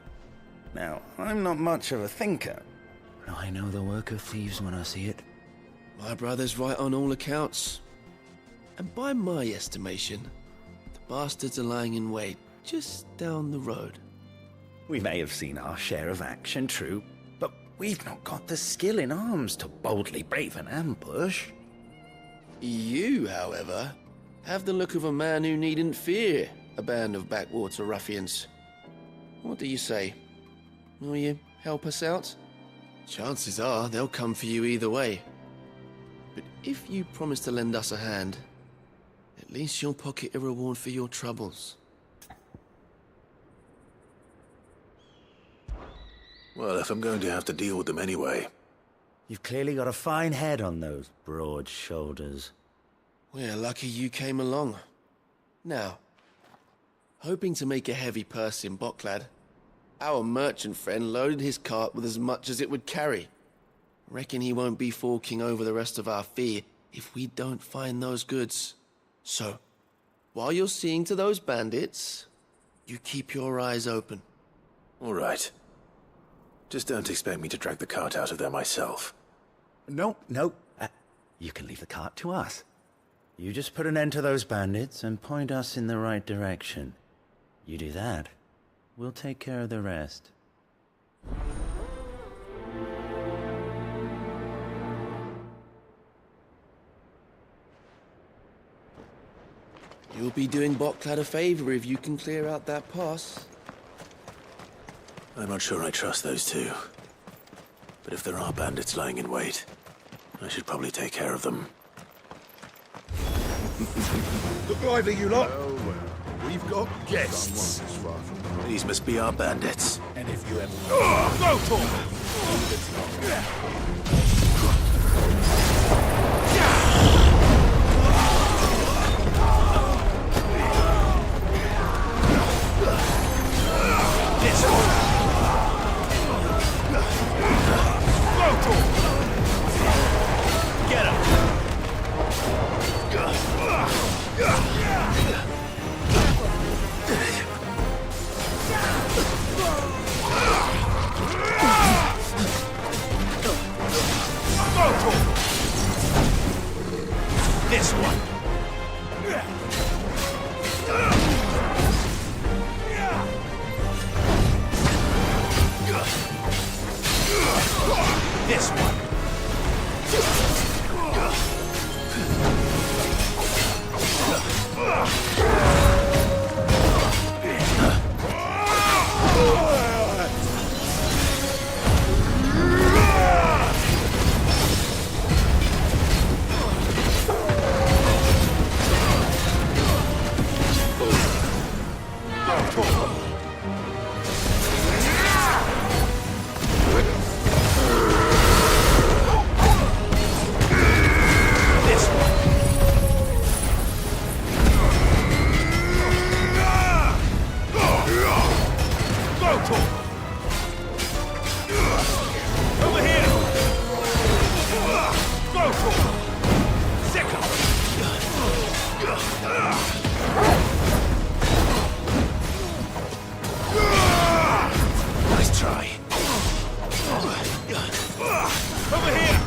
Now, I'm not much of a thinker. I know the work of thieves when I see it. My brother's right on all accounts. And by my estimation, the bastards are lying in wait just down the road. We may have seen our share of action, true, but we've not got the skill in arms to boldly brave an ambush. You, however, have the look of a man who needn't fear a band of backwater ruffians. What do you say? Will you help us out? Chances are they'll come for you either way. But if you promise to lend us a hand, at least you'll pocket a reward for your troubles. Well, if I'm going to have to deal with them anyway. You've clearly got a fine head on those broad shoulders. We're lucky you came along. Now, hoping to make a heavy purse in Bocklad, our merchant friend loaded his cart with as much as it would carry. Reckon he won't be forking over the rest of our fee if we don't find those goods. So, while you're seeing to those bandits, you keep your eyes open. All right. Just don't expect me to drag the cart out of there myself. No. You can leave the cart to us. You just put an end to those bandits and point us in the right direction. You do that, we'll take care of the rest. You'll be doing Botclad a favor if you can clear out that pass. I'm not sure I trust those two. But if there are bandits lying in wait, I should probably take care of them. Look lively, you lot. We've got guests. These must be our bandits. And if you ever... Go, Tom! This one. This one. Nice try. Over here! Over here!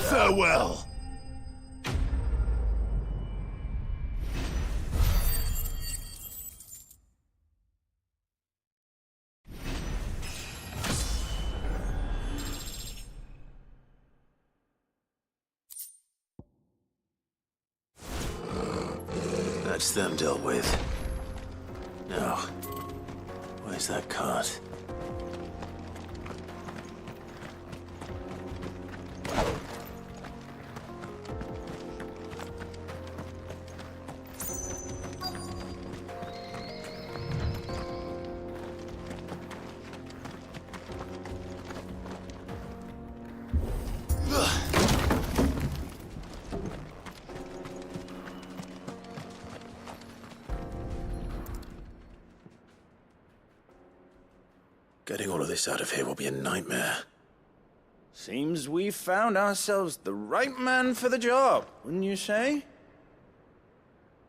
Farewell. That's them dealt with. Now, where's that cart? Getting all of this out of here will be a nightmare. Seems we've found ourselves the right man for the job, wouldn't you say?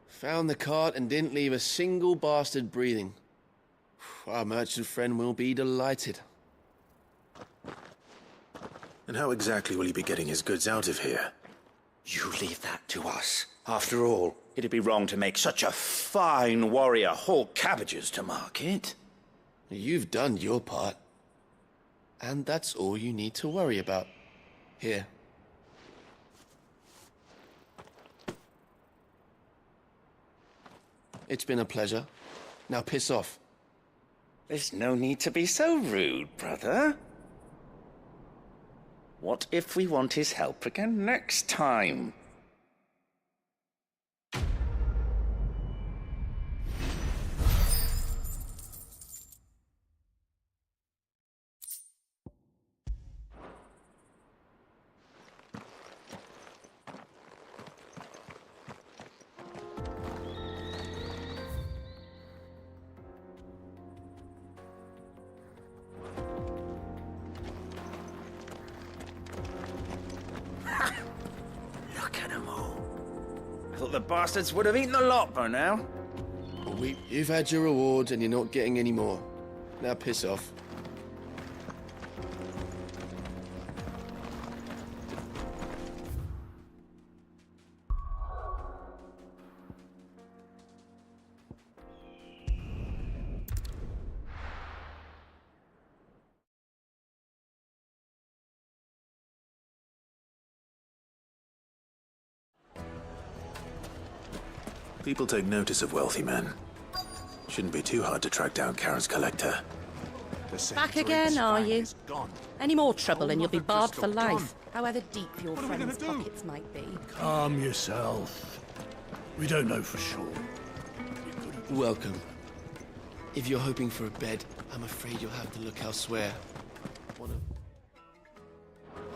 Found the cart and didn't leave a single bastard breathing. Our merchant friend will be delighted. And how exactly will he be getting his goods out of here? You leave that to us. After all, it'd be wrong to make such a fine warrior haul cabbages to market. You've done your part. And that's all you need to worry about. Here. It's been a pleasure. Now piss off. There's no need to be so rude, brother. What if we want his help again next time? The bastards would have eaten the lot by now. You've had your rewards and you're not getting any more. Now piss off. People take notice of wealthy men. Shouldn't be too hard to track down Karen's collector. Back again, are you? Any more trouble and you'll be barred for life, however deep your friend's pockets might be. Calm yourself. We don't know for sure. Welcome. If you're hoping for a bed, I'm afraid you'll have to look elsewhere. One of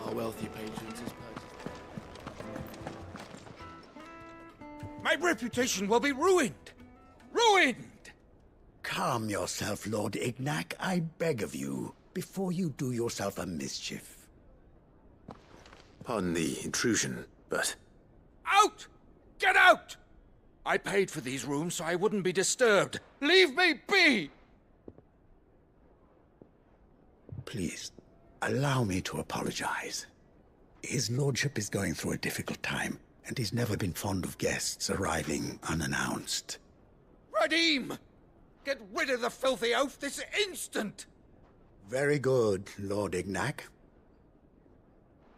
our wealthy patrons is My reputation will be ruined! Ruined! Calm yourself, Lord Ignac, I beg of you, before you do yourself a mischief. Pardon the intrusion, but... Out! Get out! I paid for these rooms so I wouldn't be disturbed. Leave me be! Please, allow me to apologize. His lordship is going through a difficult time, and he's never been fond of guests arriving unannounced. Radim! Get rid of the filthy oaf this instant! Very good, Lord Ignac.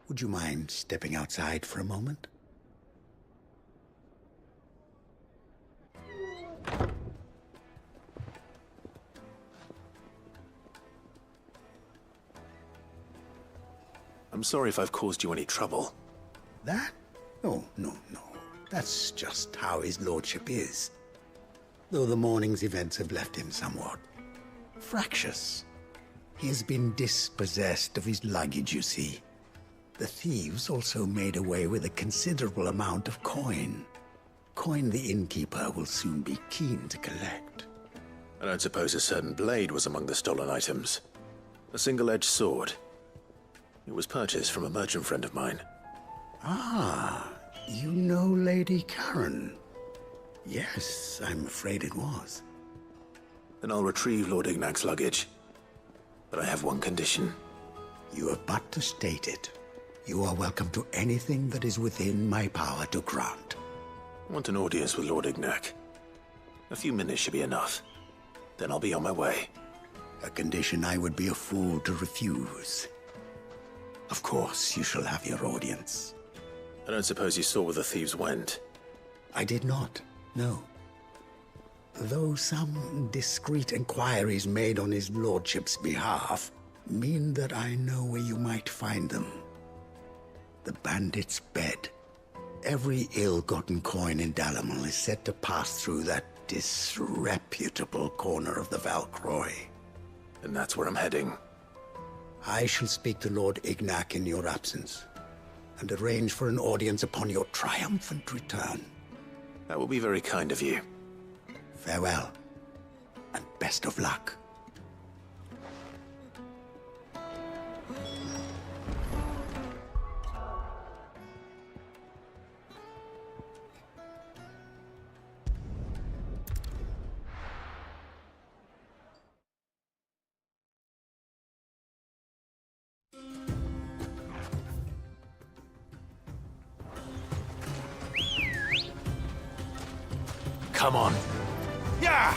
Would you mind stepping outside for a moment? I'm sorry if I've caused you any trouble. That? Oh, no. That's just how his lordship is. Though the morning's events have left him somewhat fractious. He has been dispossessed of his luggage, you see. The thieves also made away with a considerable amount of coin. Coin the innkeeper will soon be keen to collect. I don't suppose a certain blade was among the stolen items. A single-edged sword. It was purchased from a merchant friend of mine. Ah, you know Lady Karen. Yes, I'm afraid it was. Then I'll retrieve Lord Ignac's luggage. But I have one condition. You have but to state it. You are welcome to anything that is within my power to grant. I want an audience with Lord Ignac. A few minutes should be enough. Then I'll be on my way. A condition I would be a fool to refuse. Of course, you shall have your audience. I don't suppose you saw where the thieves went? I did not, no. Though some discreet inquiries made on his lordship's behalf mean that I know where you might find them. The bandit's bed. Every ill-gotten coin in Dalamon is said to pass through that disreputable corner of the Valcroy. And that's where I'm heading. I shall speak to Lord Ignac in your absence, and arrange for an audience upon your triumphant return. That will be very kind of you. Farewell, and best of luck. Come on. Yeah!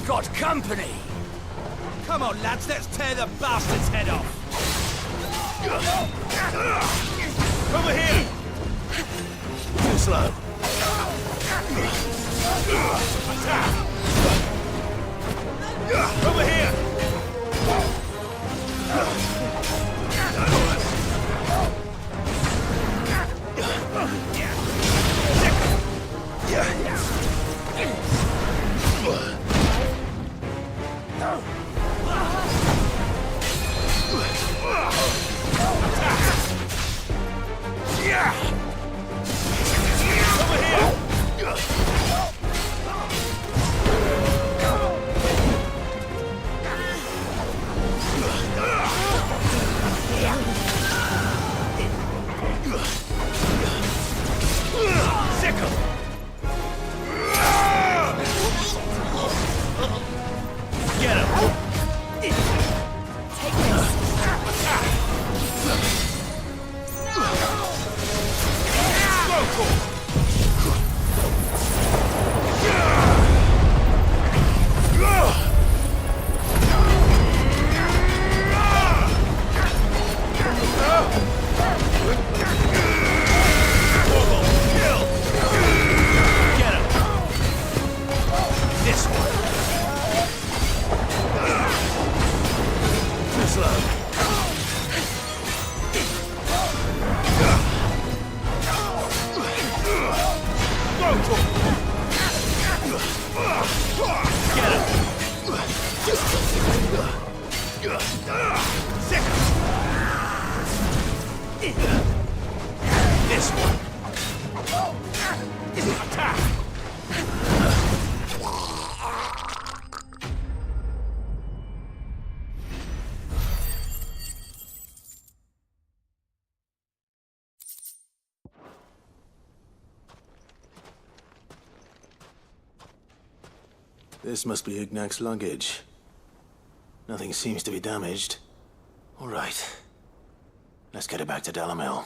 Got company! Come on, lads, let's tear the bastard's head off! Over here! Too slow. Over here! This must be Ignac's luggage. Nothing seems to be damaged. All right. Let's get it back to Dalamel.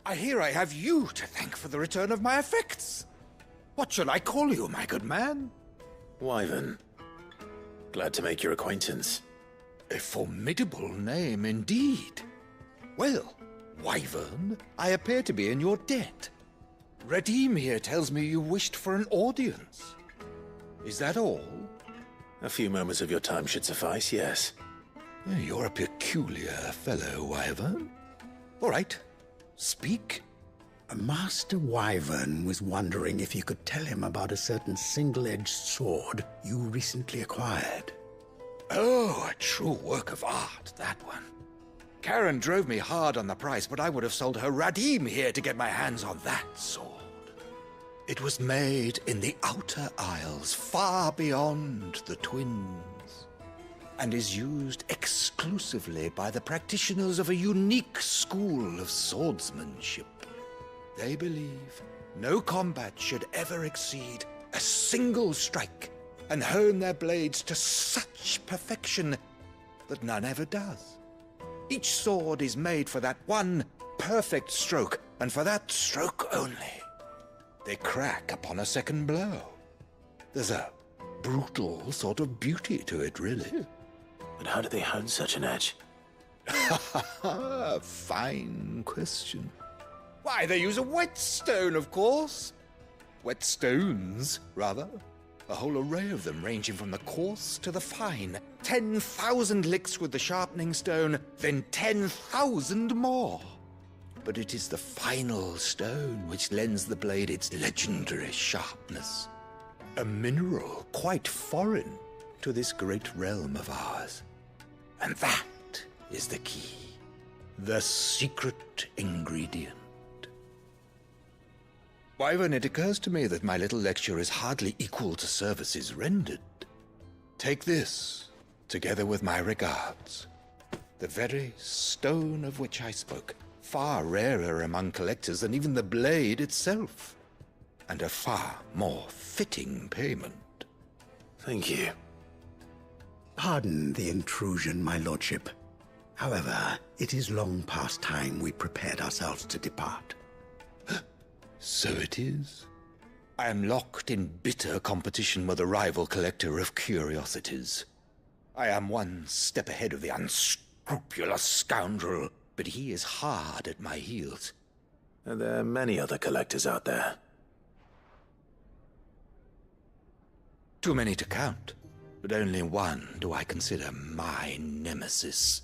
I hear I have you to thank for the return of my effects. What shall I call you, my good man? Wyvern. Glad to make your acquaintance. A formidable name indeed. Well, Wyvern, I appear to be in your debt. Redeem here tells me you wished for an audience. Is that all? A few moments of your time should suffice, yes. You're a peculiar fellow, Wyvern. All right, speak. Master Wyvern was wondering if you could tell him about a certain single-edged sword you recently acquired. Oh, a true work of art, that one. Karen drove me hard on the price, but I would have sold her Radim here to get my hands on that sword. It was made in the Outer Isles, far beyond the Twins, and is used exclusively by the practitioners of a unique school of swordsmanship. They believe no combat should ever exceed a single strike, and hone their blades to such perfection that none ever does. Each sword is made for that one perfect stroke, and for that stroke only. They crack upon a second blow. There's a brutal sort of beauty to it, really. But how do they hone such an edge? Fine question. Why, they use a whetstone, of course. Whetstones, rather. A whole array of them, ranging from the coarse to the fine. 10,000 licks with the sharpening stone, then 10,000 more. But it is the final stone which lends the blade its legendary sharpness. A mineral quite foreign to this great realm of ours. And that is the key. The secret ingredient. Wyvern, it occurs to me that my little lecture is hardly equal to services rendered. Take this, together with my regards. The very stone of which I spoke, far rarer among collectors than even the blade itself, and a far more fitting payment. Thank you. Pardon the intrusion, my lordship. However, it is long past time we prepared ourselves to depart. So it is. I am locked in bitter competition with a rival collector of curiosities. I am one step ahead of the unscrupulous scoundrel, but he is hard at my heels. And there are many other collectors out there. Too many to count, but only one do I consider my nemesis.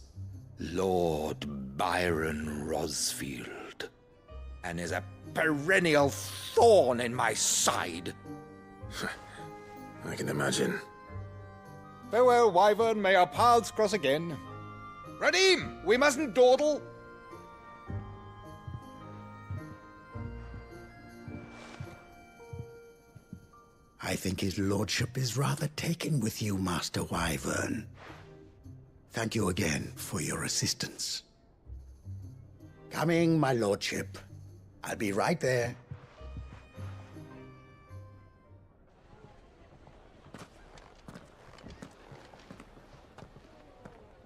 Lord Byron Rosfield, and is a perennial thorn in my side. I can imagine. Farewell, Wyvern, may our paths cross again. Radim, we mustn't dawdle. I think his lordship is rather taken with you, Master Wyvern. Thank you again for your assistance. Coming, my lordship. I'll be right there.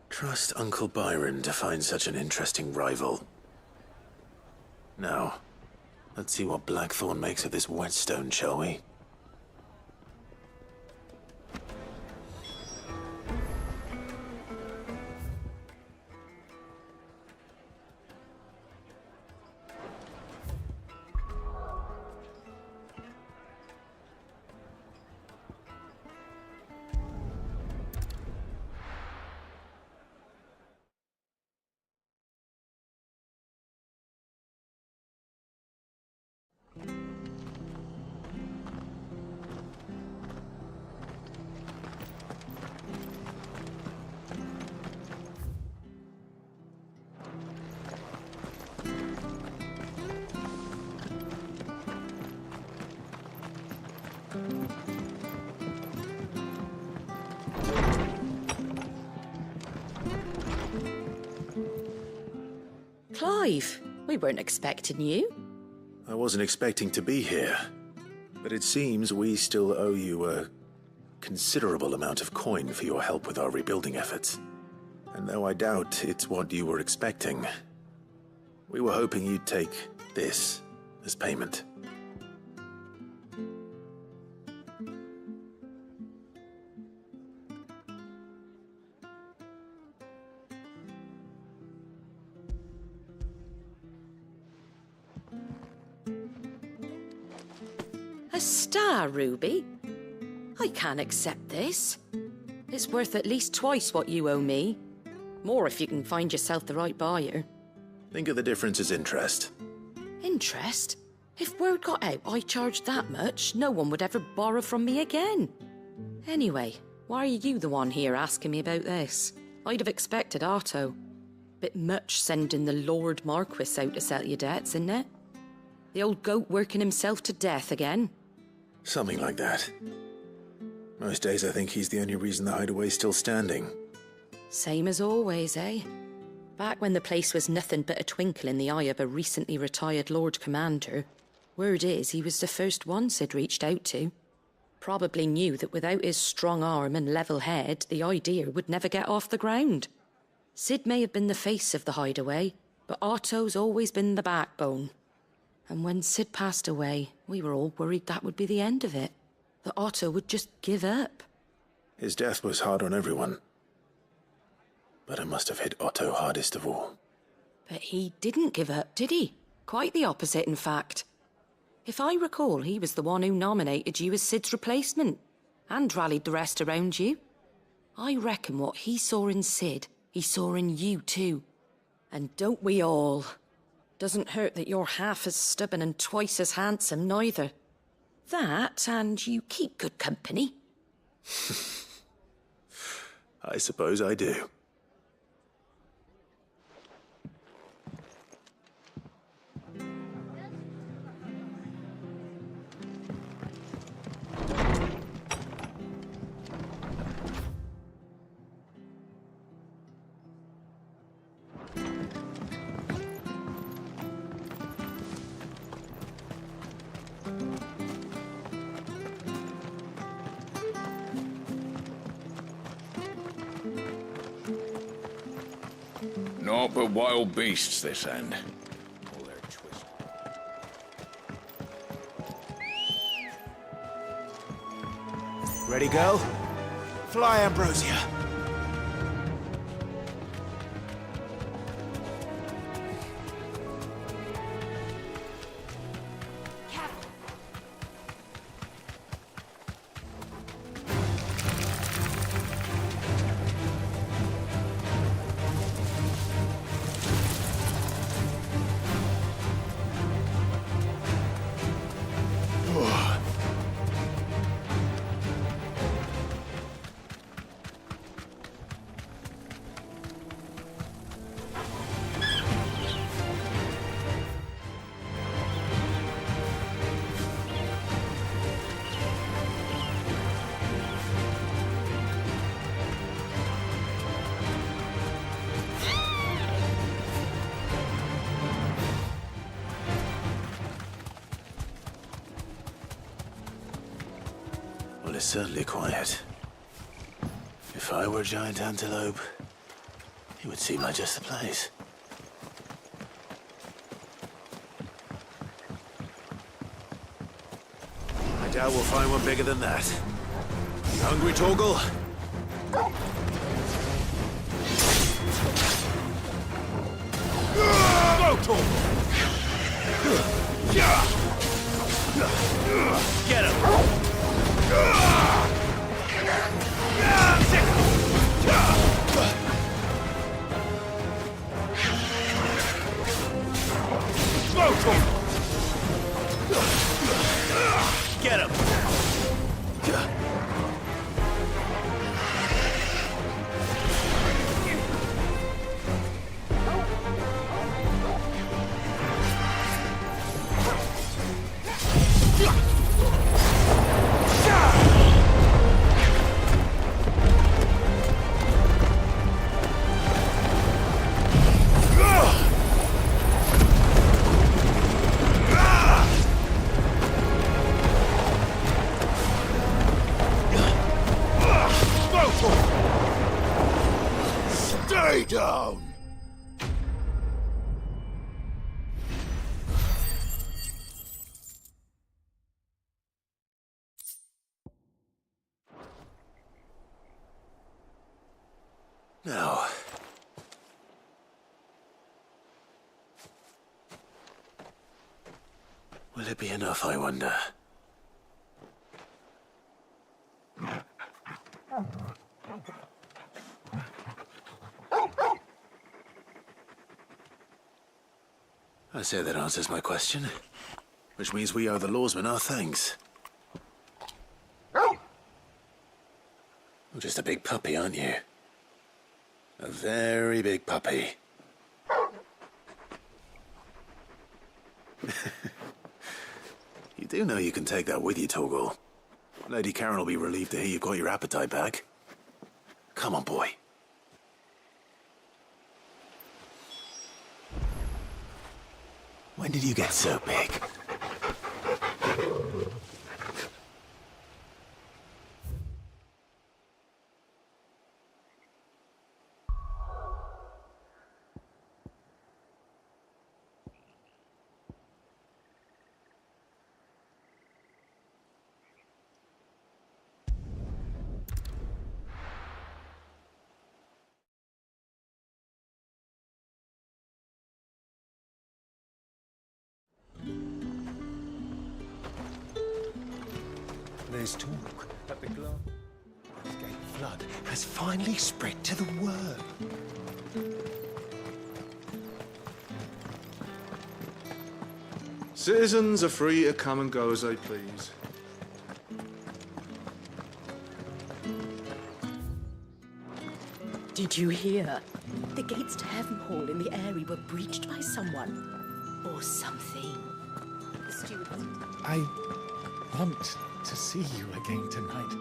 Trust Uncle Byron to find such an interesting rival. Now, let's see what Blackthorn makes of this whetstone, shall we? Clive, we weren't expecting you. I wasn't expecting to be here, but it seems we still owe you a considerable amount of coin for your help with our rebuilding efforts. And though I doubt it's what you were expecting, we were hoping you'd take this as payment. A star ruby? I can't accept this. It's worth at least twice what you owe me. More if you can find yourself the right buyer. Think of the difference as interest. Interest? If word got out I charged that much, no one would ever borrow from me again. Anyway, why are you the one here asking me about this? I'd have expected Otto. Bit much sending the Lord Marquis out to settle your debts, isn't it? The old goat working himself to death again. Something like that. Most days I think he's the only reason the hideaway's still standing. Same as always, eh? Back when the place was nothing but a twinkle in the eye of a recently retired Lord Commander, word is he was the first one Sid reached out to. Probably knew that without his strong arm and level head, the idea would never get off the ground. Sid may have been the face of the hideaway, but Otto's always been the backbone. And when Sid passed away, we were all worried that would be the end of it. That Otto would just give up. His death was hard on everyone. But it must have hit Otto hardest of all. But he didn't give up, did he? Quite the opposite, in fact. If I recall, he was the one who nominated you as Sid's replacement, and rallied the rest around you. I reckon what he saw in Sid, he saw in you too. And don't we all? Doesn't hurt that you're half as stubborn and twice as handsome, neither. That, and you keep good company. I suppose I do. Naught but wild beasts this end. Ready, girl? Fly, Ambrosia. Well, it's certainly quiet. If I were a giant antelope, it would seem like just the place. I doubt we'll find one bigger than that. You hungry, Torgal? Go, Torgal! Get him! Get him! Stay down! Now. Will it be enough, I wonder? I say that answers my question. Which means we owe the lawsmen our thanks. You're just a big puppy, aren't you? A very big puppy. You do know you can take that with you, Torgal. Lady Karen will be relieved to hear you've got your appetite back. Come on, boy. When did you get so big? There's talk that the Gate flood has finally spread to the world. Citizens are free to come and go as they please. Did you hear? The gates to Heaven Hall in the Eyrie were breached by someone. Or something. The steward... I want to see you again tonight.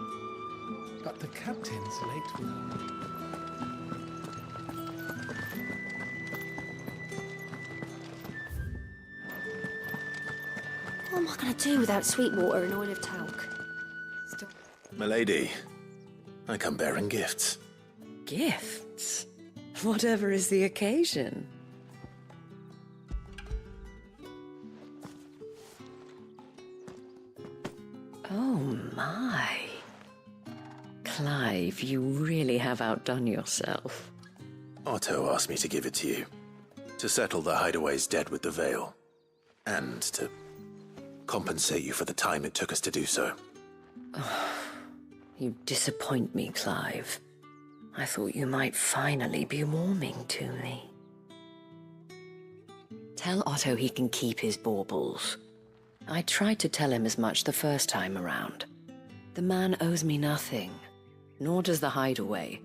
But the captain's late without me. What am I going to do without sweet water and oil of talc? Milady, I come bearing gifts. Gifts? Whatever is the occasion. Oh my. Clive, you really have outdone yourself. Otto asked me to give it to you. To settle the Hideaway's debt with the Veil. And to compensate you for the time it took us to do so. You disappoint me, Clive. I thought you might finally be warming to me. Tell Otto he can keep his baubles. I tried to tell him as much the first time around. The man owes me nothing, nor does the Hideaway.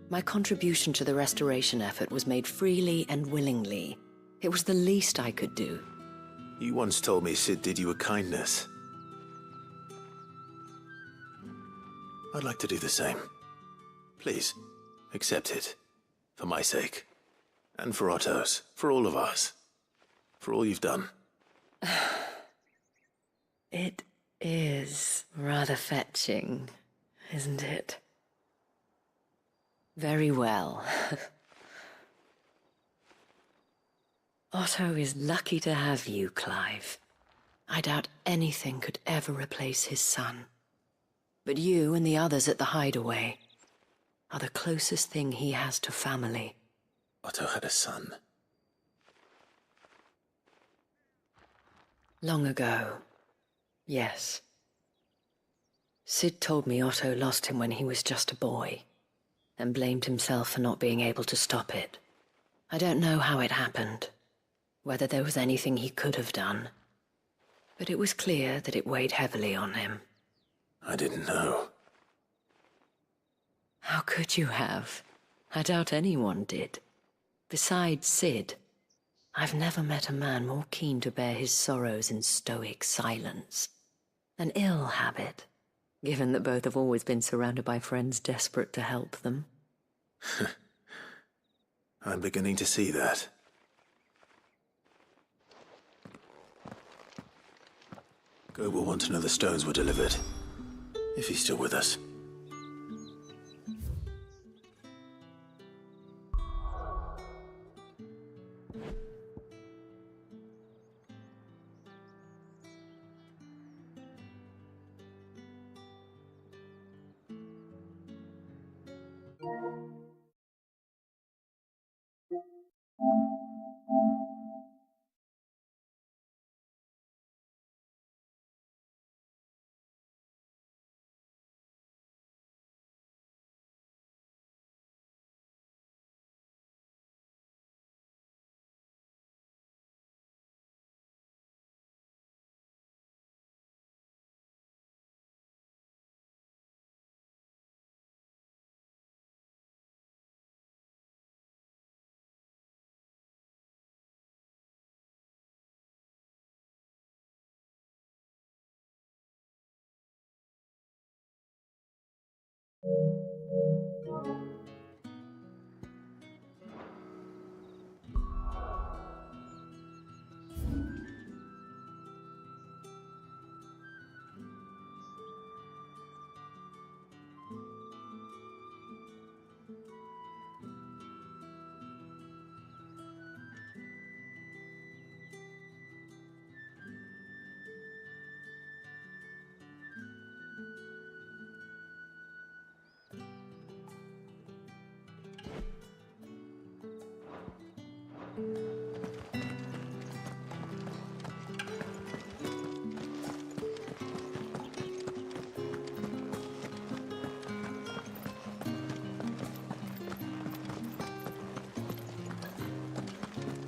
My contribution to the restoration effort was made freely and willingly. It was the least I could do. You once told me Sid did you a kindness. I'd like to do the same. Please, accept it. For my sake. And for Otto's. For all of us. For all you've done. It is rather fetching, isn't it? Very well. Otto is lucky to have you, Clive. I doubt anything could ever replace his son. But you and the others at the Hideaway are the closest thing he has to family. Otto had a son. Long ago, yes. Sid told me Otto lost him when he was just a boy, and blamed himself for not being able to stop it. I don't know how it happened, whether there was anything he could have done, but it was clear that it weighed heavily on him. I didn't know. How could you have? I doubt anyone did. Besides Sid, I've never met a man more keen to bear his sorrows in stoic silence. An ill habit, given that both have always been surrounded by friends desperate to help them. I'm beginning to see that. Gob will want to know the stones were delivered. If he's still with us.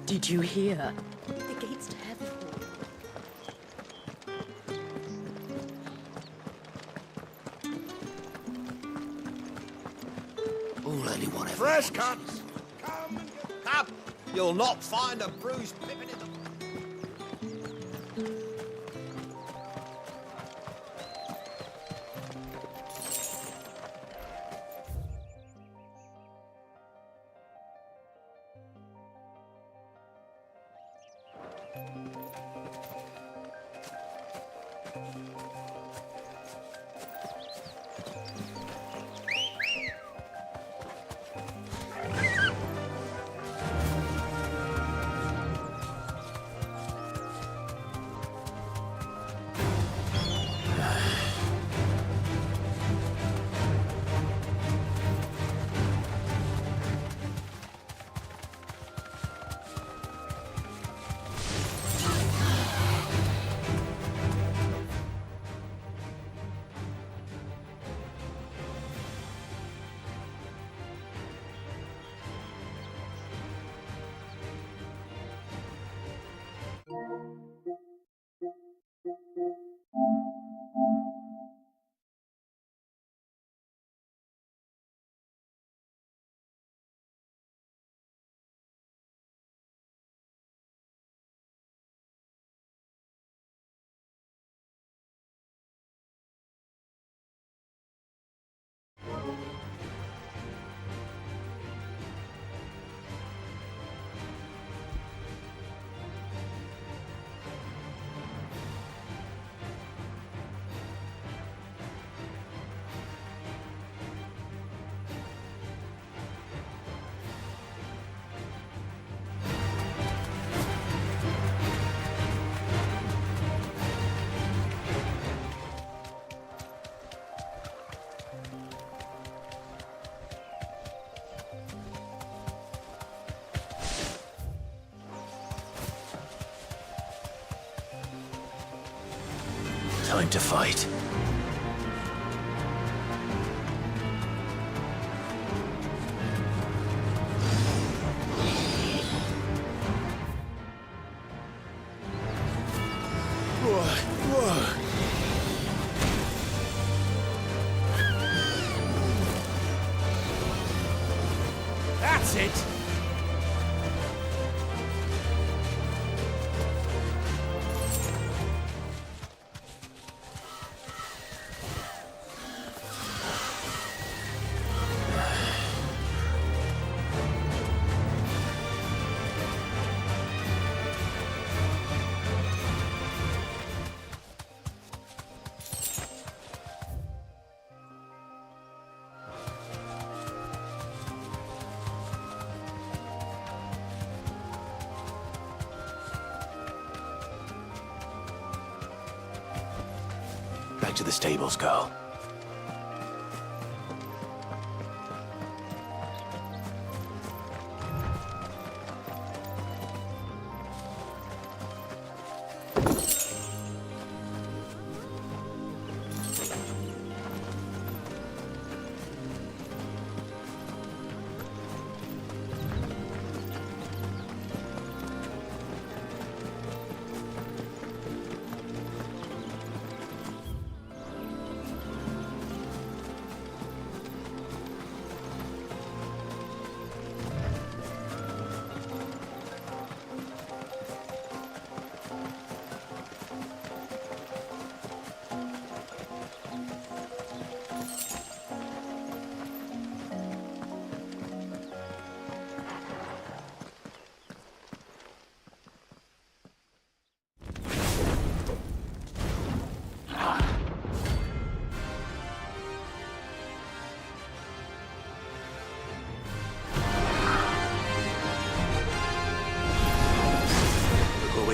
Did you hear? The gates to heaven. All anyone ever Fresh cuts! Come and get up! You'll not find a bruised pippin in the... Time to fight. That's it! Back to the stables, girl.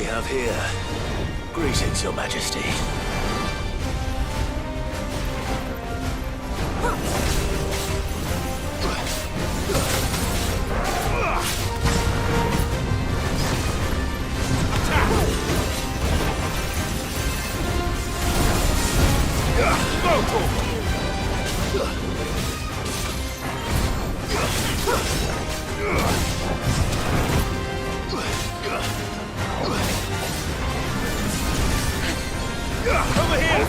Have here. Greetings, Your Majesty. Over here!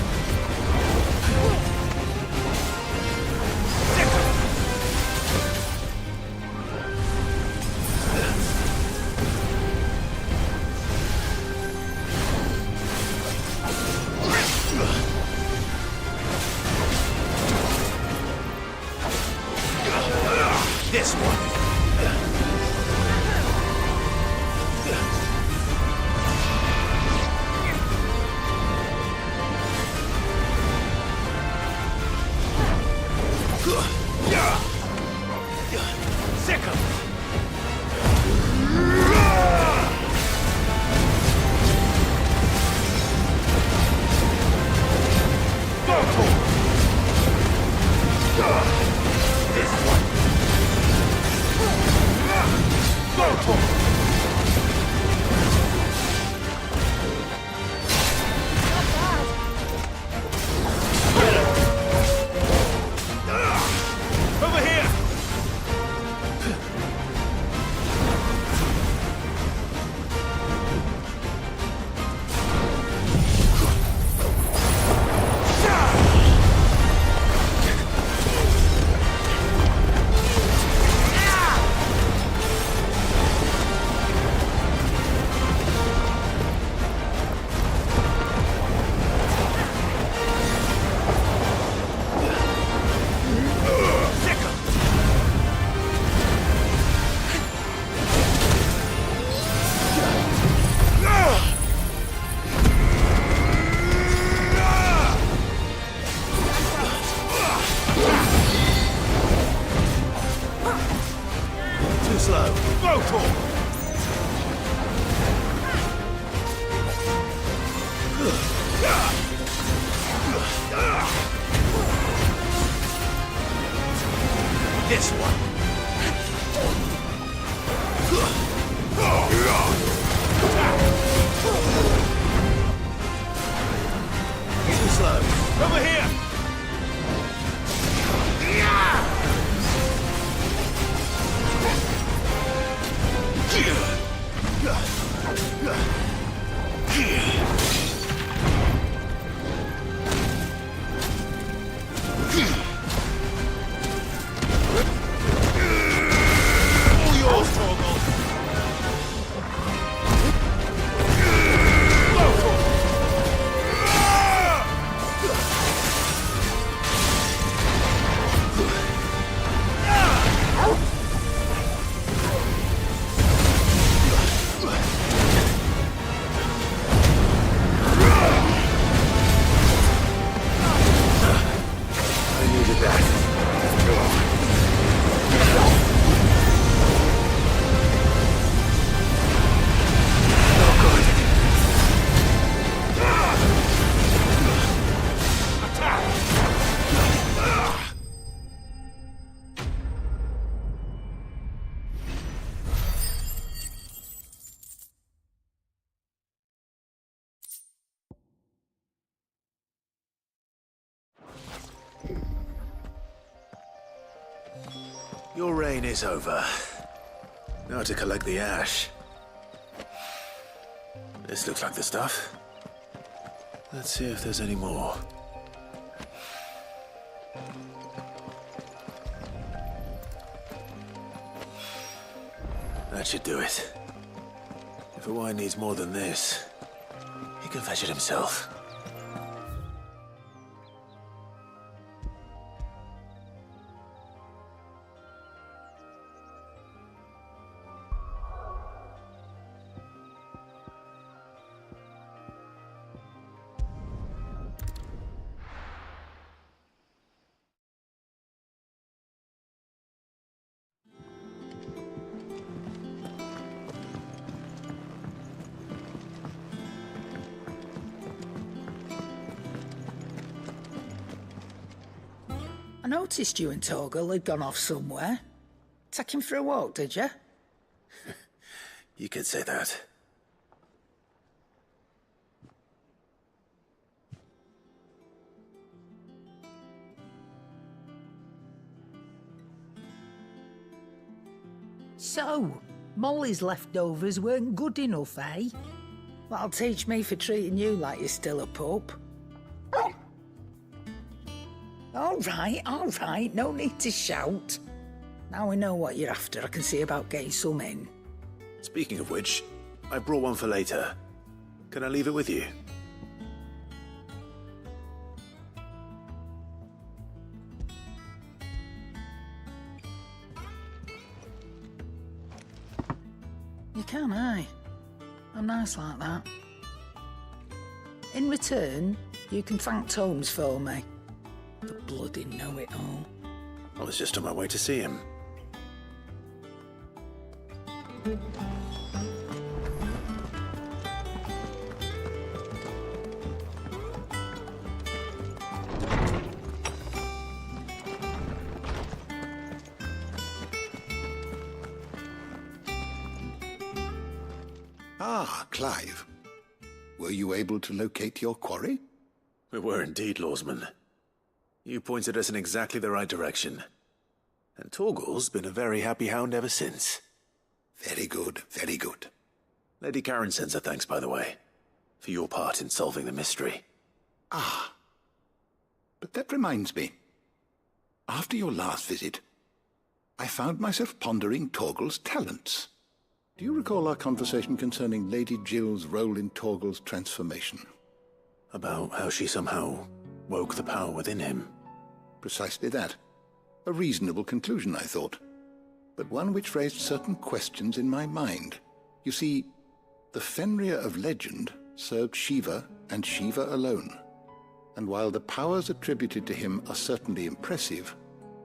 This one. This one. Your reign is over. Now to collect the ash. This looks like the stuff. Let's see if there's any more. That should do it. If a wine needs more than this, he can fetch it himself. I noticed you and Torgal had gone off somewhere. Take him for a walk, did you? You could say that. So, Molly's leftovers weren't good enough, eh? That'll teach me for treating you like you're still a pup. All right, no need to shout. Now we know what you're after, I can see about getting some in. Speaking of which, I brought one for later. Can I leave it with you? You can, aye. I'm nice like that. In return, you can thank Tomes for me. The bloody know-it-all. I was just on my way to see him. Ah, Clive. Were you able to locate your quarry? We were indeed, Lawsman. You pointed us in exactly the right direction. And Torgal's been a very happy hound ever since. Very good, very good. Lady Karen sends her thanks, by the way, for your part in solving the mystery. Ah. But that reminds me. After your last visit, I found myself pondering Torgal's talents. Do you recall our conversation concerning Lady Jill's role in Torgal's transformation? About how she somehow woke the power within him. Precisely that. A reasonable conclusion, I thought. But one which raised certain questions in my mind. You see, the Fenrir of legend served Shiva and Shiva alone. And while the powers attributed to him are certainly impressive,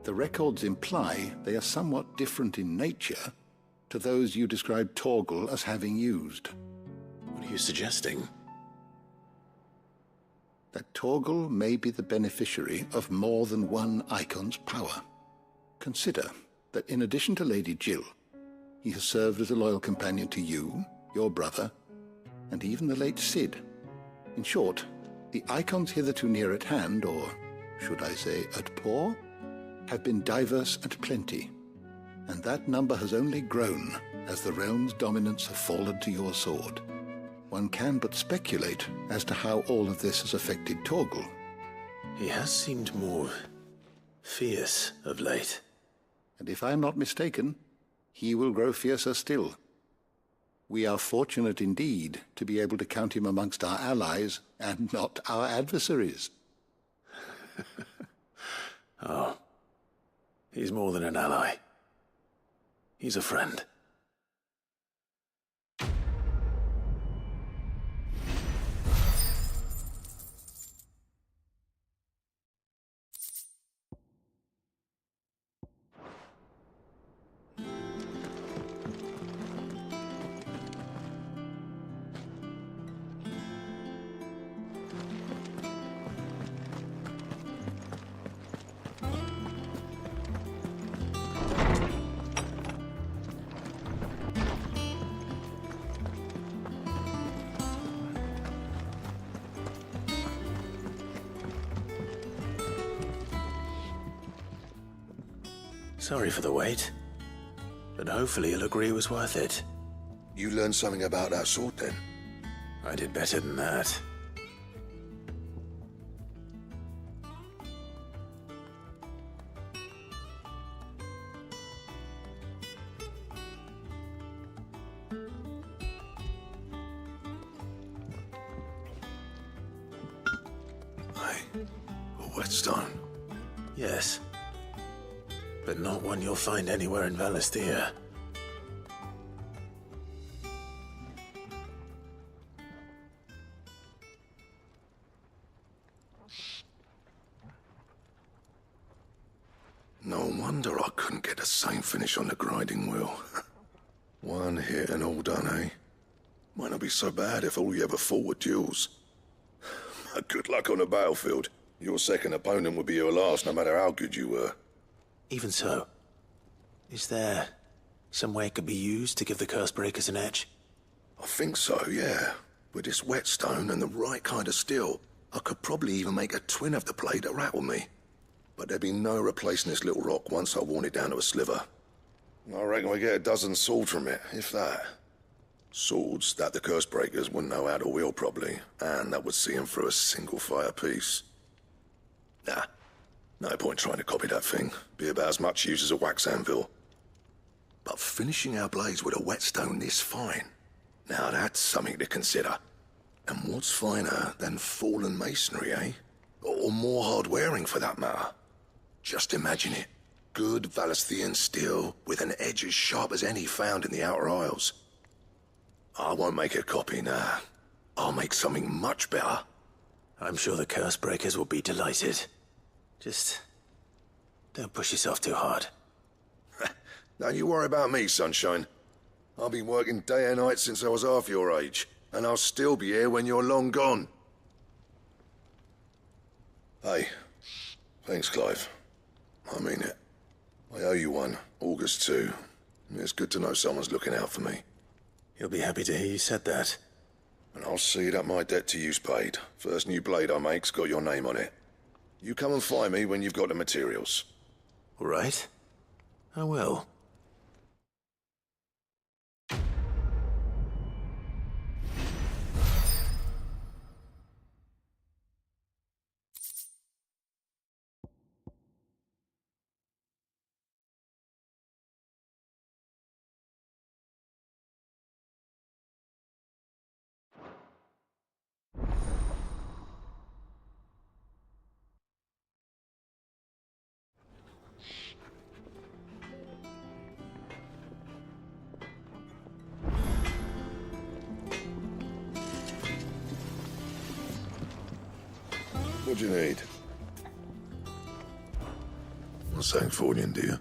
the records imply they are somewhat different in nature to those you described Torgal as having used. What are you suggesting? That Torgal may be the beneficiary of more than one icon's power. Consider that in addition to Lady Jill, he has served as a loyal companion to you, your brother, and even the late Cid. In short, the icons hitherto near at hand, or should I say at paw, have been diverse and plenty, and that number has only grown as the realm's dominance have fallen to your sword. One can but speculate as to how all of this has affected Torgal. He has seemed more fierce of late. And if I am not mistaken, he will grow fiercer still. We are fortunate indeed to be able to count him amongst our allies and not our adversaries. Oh, he's more than an ally. He's a friend. Sorry for the wait, but hopefully you'll agree it was worth it. You learned something about that sword, then? I did better than that. A whetstone? Yes. But not one you'll find anywhere in Valisthea. No wonder I couldn't get the same finish on the grinding wheel. One hit and all done, eh? Might not be so bad if all you ever fought were duels. Good luck on the battlefield. Your second opponent would be your last, no matter how good you were. Even so, is there some way it could be used to give the Cursebreakers an edge? I think so, yeah. With this whetstone and the right kind of steel, I could probably even make a twin of the blade that rattled me. But there'd be no replacing this little rock once I worn it down to a sliver. I reckon we get a dozen swords from it, if that. Swords that the Cursebreakers wouldn't know how to wield properly, and that would see them through a single fire piece. Nah, no point trying to copy that thing. Be about as much use as a wax anvil. But finishing our blades with a whetstone this fine, now that's something to consider. And what's finer than fallen masonry, eh? Or more hard-wearing, for that matter. Just imagine it. Good Valisthean steel with an edge as sharp as any found in the Outer Isles. I won't make a copy, nah. I'll make something much better. I'm sure the Cursebreakers will be delighted. Just don't push yourself too hard. Don't you worry about me, sunshine. I've been working day and night since I was half your age, and I'll still be here when you're long gone. Hey, thanks, Clive. I mean it. I owe you one, August too. It's good to know someone's looking out for me. He'll be happy to hear you said that. And I'll see that my debt to you's paid. First new blade I make's got your name on it. You come and find me when you've got the materials. All right. I will. What do you need? Not saying fortune, do you?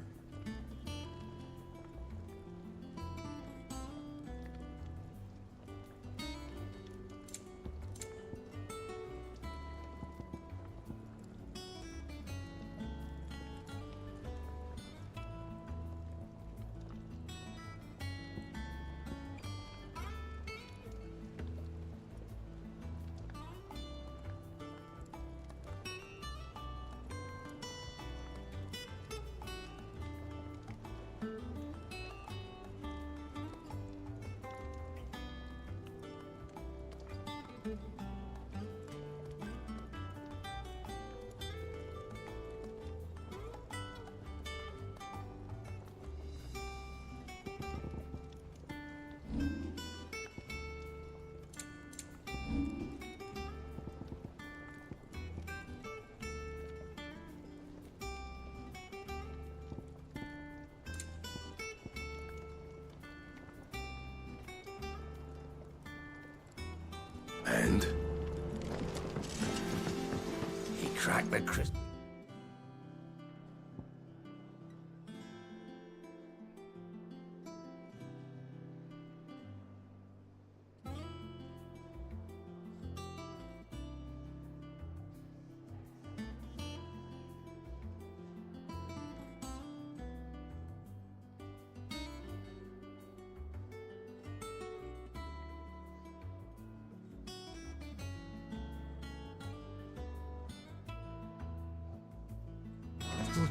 And? He cracked the crystal.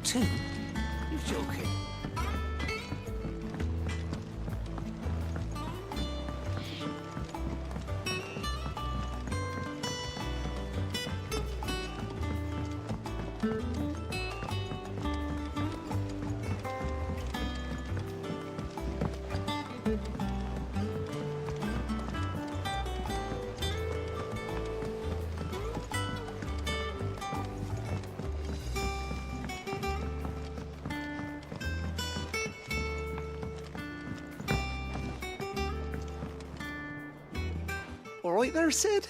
Two? You're joking. right there, Sid?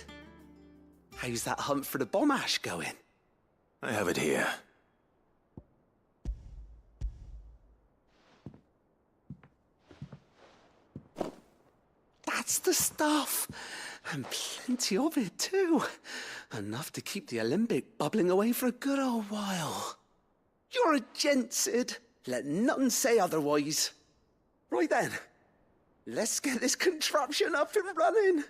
How's that hunt for the bomb ash going? I have it here. That's the stuff. And plenty of it, too. Enough to keep the alembic bubbling away for a good old while. You're a gent, Sid. Let nothing say otherwise. Right then, let's get this contraption up and running.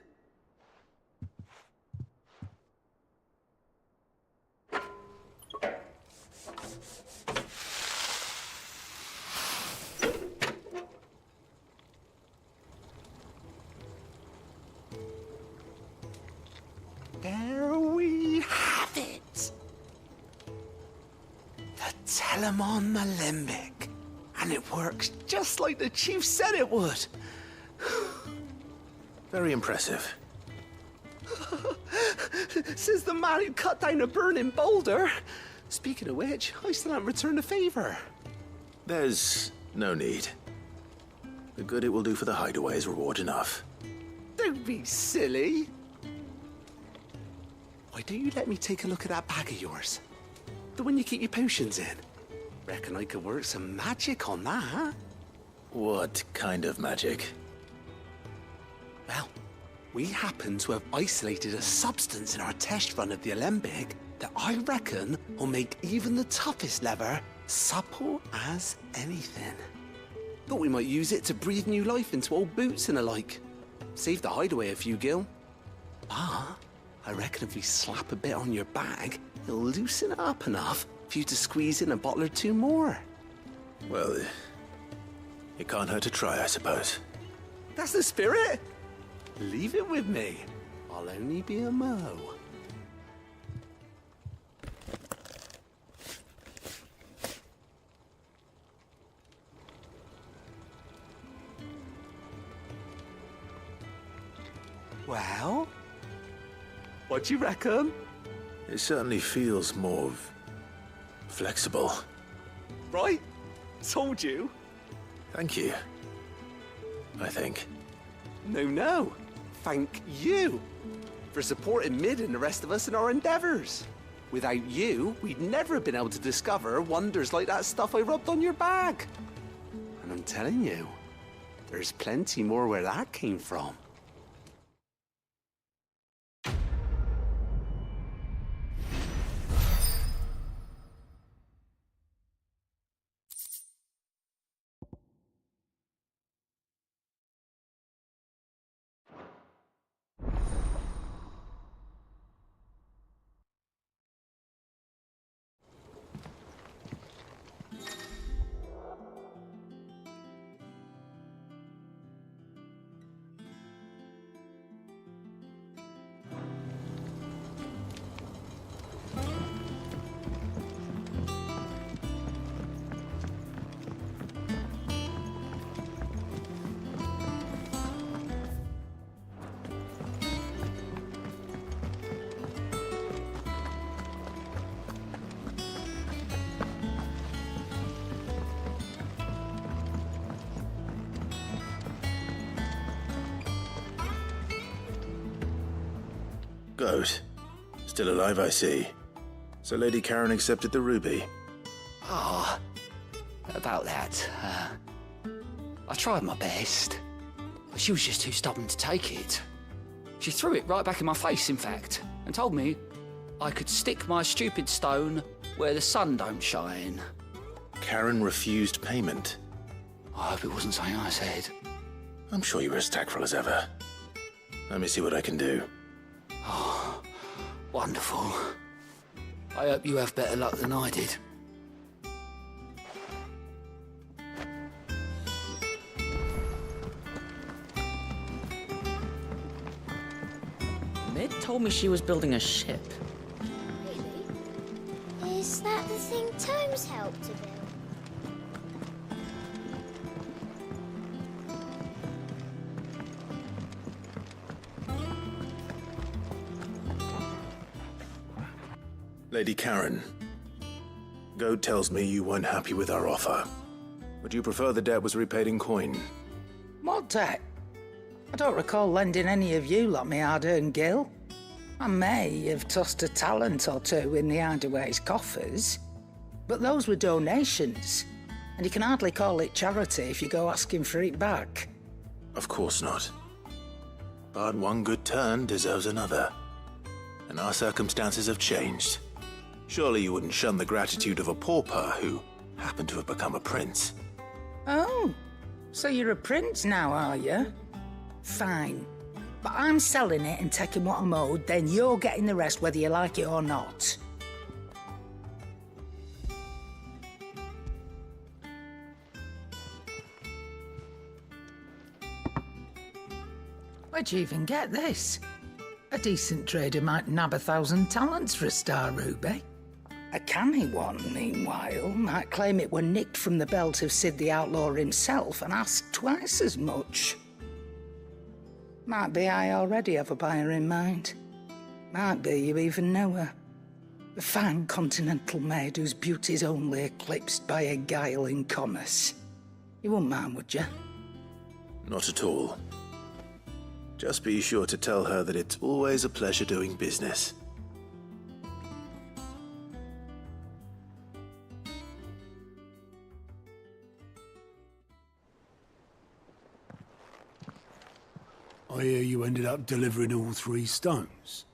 There we have it. The Telemon Alembic. And it works just like the chief said it would. Very impressive. Says the man who cut down a burning boulder. Speaking of which, I still haven't returned the favor. There's no need. The good it will do for the hideaway is reward enough. Don't be silly. Why don't you let me take a look at that bag of yours? The one you keep your potions in. Reckon I could work some magic on that, huh? What kind of magic? Well, we happen to have isolated a substance in our test run of the alembic that I reckon will make even the toughest lever supple as anything. Thought we might use it to breathe new life into old boots and the like. Save the hideaway a few gil. But I reckon if we slap a bit on your bag, it'll loosen it up enough for you to squeeze in a bottle or two more. Well, it can't hurt to try, I suppose. That's the spirit. Leave it with me. I'll only be a mo. Well, what do you reckon? It certainly feels more flexible. Right? Told you. Thank you. I think. No. Thank you for supporting Mid and the rest of us in our endeavors. Without you, we'd never have been able to discover wonders like that stuff I rubbed on your bag. And I'm telling you, there's plenty more where that came from. Goat. Still alive, I see. So Lady Karen accepted the ruby. Ah, about that. I tried my best, but she was just too stubborn to take it. She threw it right back in my face, in fact, and told me I could stick my stupid stone where the sun don't shine. Karen refused payment. I hope it wasn't something I said. I'm sure you were as tactful as ever. Let me see what I can do. Oh, wonderful. I hope you have better luck than I did. Mid told me she was building a ship. Really? Is that the thing Tomes helped to build? Lady Karen, Goat tells me you weren't happy with our offer. Would you prefer the debt was repaid in coin? My debt? I don't recall lending any of you lot me hard-earned gil. I may have tossed a talent or two in the Hideaway's coffers, but those were donations, and you can hardly call it charity if you go asking for it back. Of course not. But one good turn deserves another. And our circumstances have changed. Surely you wouldn't shun the gratitude of a pauper who happened to have become a prince. Oh, so you're a prince now, are you? Fine. But I'm selling it and taking what I'm owed, then you're getting the rest whether you like it or not. Where'd you even get this? A decent trader might nab 1,000 talents for a star ruby. A canny one, meanwhile, might claim it were nicked from the belt of Sid the Outlaw himself and ask twice as much. Might be I already have a buyer in mind. Might be you even know her. A fine continental maid whose beauty's only eclipsed by a guile in commerce. You wouldn't mind, would you? Not at all. Just be sure to tell her that it's always a pleasure doing business. I hear you ended up delivering all 3 stones.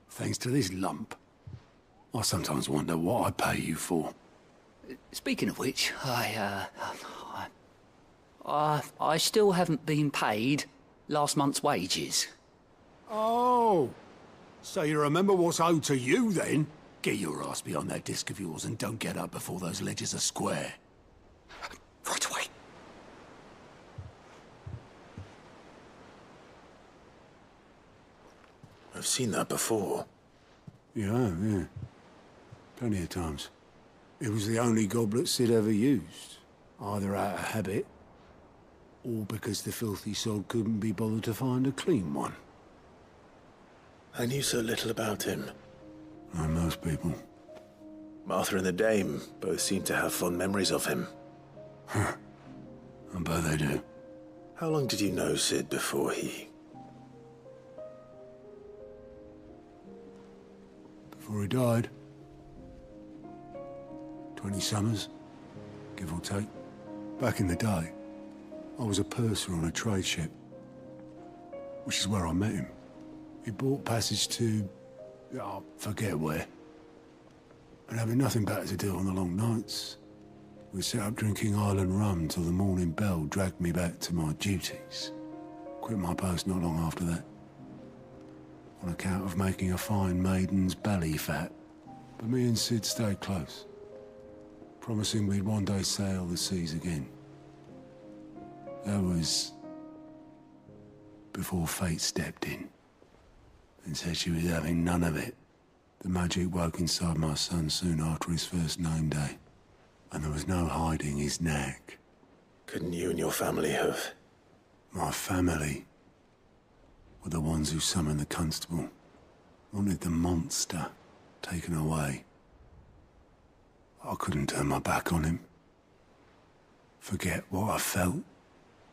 Thanks to this lump. I sometimes wonder what I pay you for. Speaking of which, I still haven't been paid last month's wages. Oh, so you remember what's owed to you then? Get your ass behind that disc of yours and don't get up before those ledgers are square. Right away. I've seen that before. Yeah. Plenty of times. It was the only goblet Sid ever used. Either out of habit, or because the filthy sod couldn't be bothered to find a clean one. I knew so little about him. Like most people. Martha and the Dame both seem to have fond memories of him. Huh. I bet they do. How long did you know Sid before he... Before he died? 20 summers, give or take. Back in the day, I was a purser on a trade ship, which is where I met him. He bought passage to... I forget where. And having nothing better to do on the long nights, we sat up drinking island rum till the morning bell dragged me back to my duties. Quit my post not long after that, on account of making a fine maiden's belly fat. But me and Sid stayed close, promising we'd one day sail the seas again. That was before fate stepped in and said she was having none of it. The magic woke inside my son soon after his first name day, and there was no hiding his knack. Couldn't you and your family have... My family were the ones who summoned the constable, wanted the monster taken away. I couldn't turn my back on him, forget what I felt,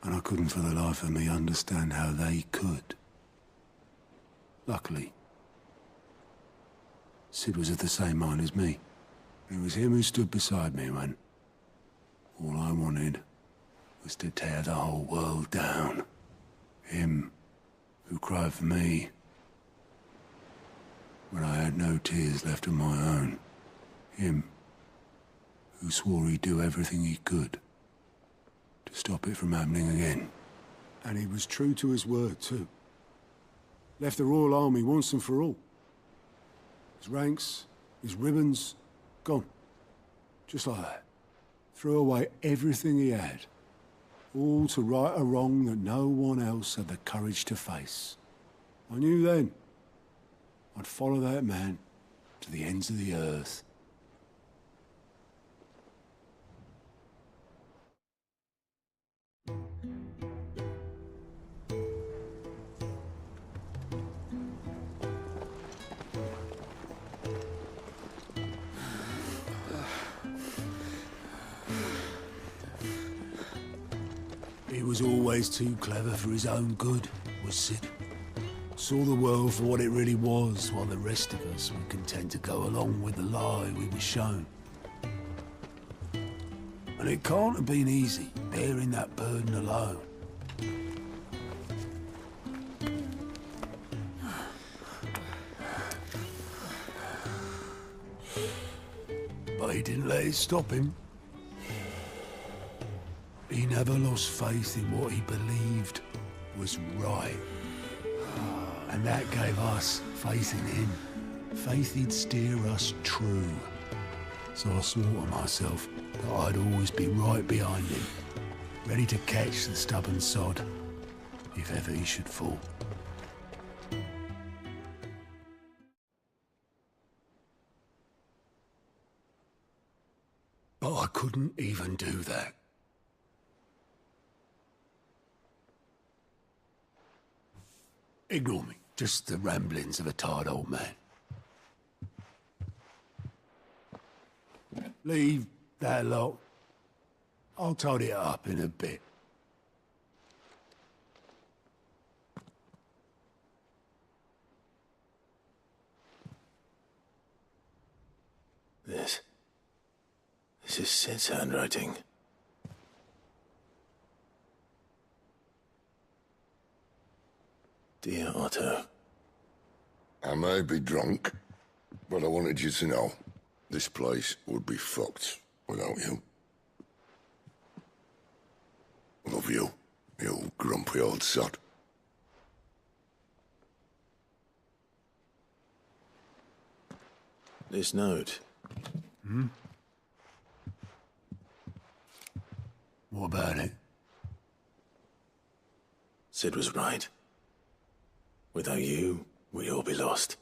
and I couldn't for the life of me understand how they could. Luckily, Sid was of the same mind as me. It was him who stood beside me when all I wanted was to tear the whole world down. Him who cried for me when I had no tears left of my own. Him who swore he'd do everything he could to stop it from happening again. And he was true to his word, too. Left the Royal Army once and for all. His ranks, his ribbons, gone. Just like that. Threw away everything he had. All to right a wrong that no one else had the courage to face. I knew then I'd follow that man to the ends of the earth. He was was always too clever for his own good, was Sid. Saw the world for what it really was, while the rest of us were content to go along with the lie we were shown. And it can't have been easy, bearing that burden alone. But he didn't let it stop him. He never lost faith in what he believed was right. And that gave us faith in him. Faith he'd steer us true. So I swore to myself that I'd always be right behind him, ready to catch the stubborn sod, if ever he should fall. But I couldn't even do that. Ignore me. Just the ramblings of a tired old man. Leave that lot. I'll tidy it up in a bit. This is Sid's handwriting. Dear Otto. I may be drunk, but I wanted you to know this place would be fucked without you. Love you, you grumpy old sod. This note. Hmm? What about it? Sid was right. Without you, we'd all be lost.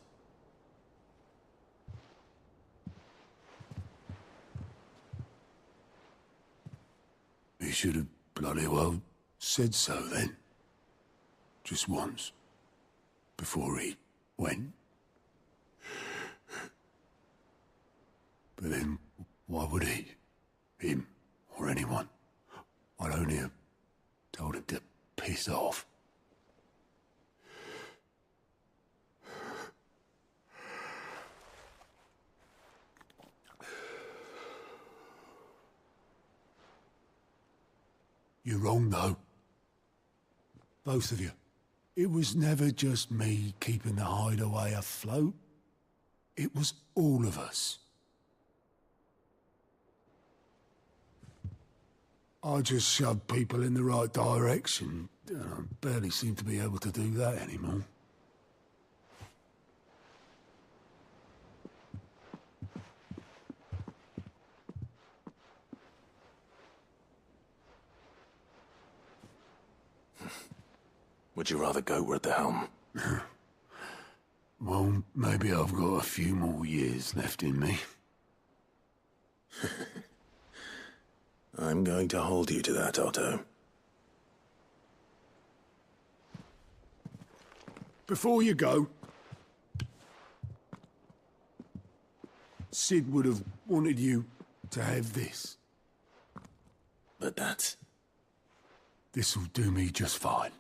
He should have bloody well said so then. Just once. Before he went. But then, why would he? Him, or anyone? I'd only have told him to piss off. You're wrong, though. Both of you. It was never just me keeping the hideaway afloat. It was all of us. I just shoved people in the right direction. I barely seem to be able to do that anymore. Would you rather go at the helm? Well, maybe I've got a few more years left in me. I'm going to hold you to that, Otto. Before you go, Sid would have wanted you to have this. But that's... This'll do me just fine.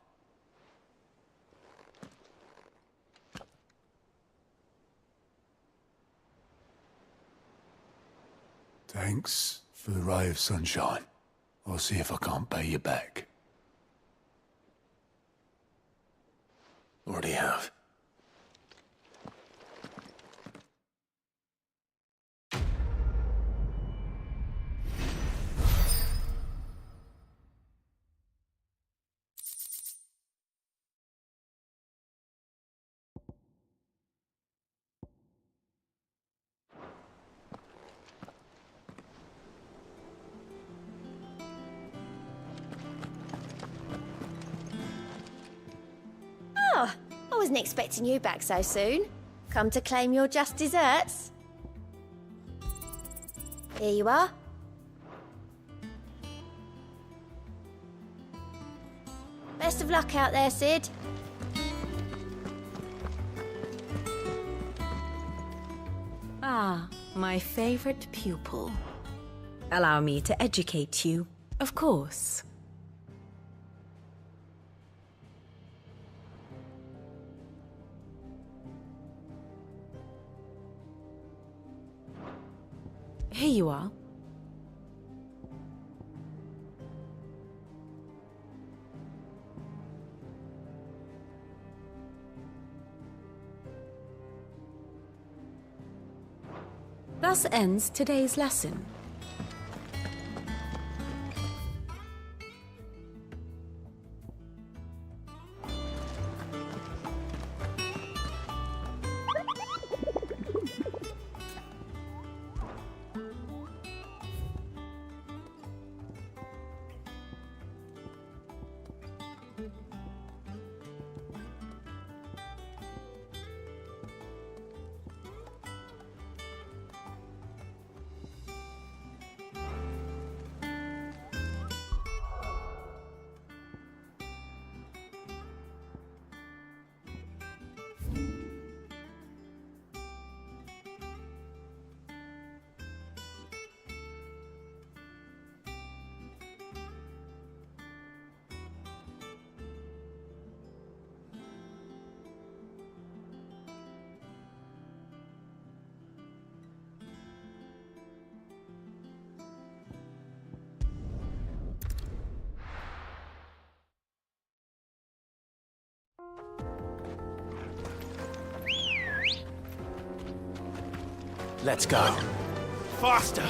Thanks for the ray of sunshine. I'll see if I can't pay you back. Already have. Oh, I wasn't expecting you back so soon. Come to claim your just desserts? Here you are. Best of luck out there, Sid. Ah, my favorite pupil. Allow me to educate you, of course. Here you are. Thus ends today's lesson. Let's go. Faster!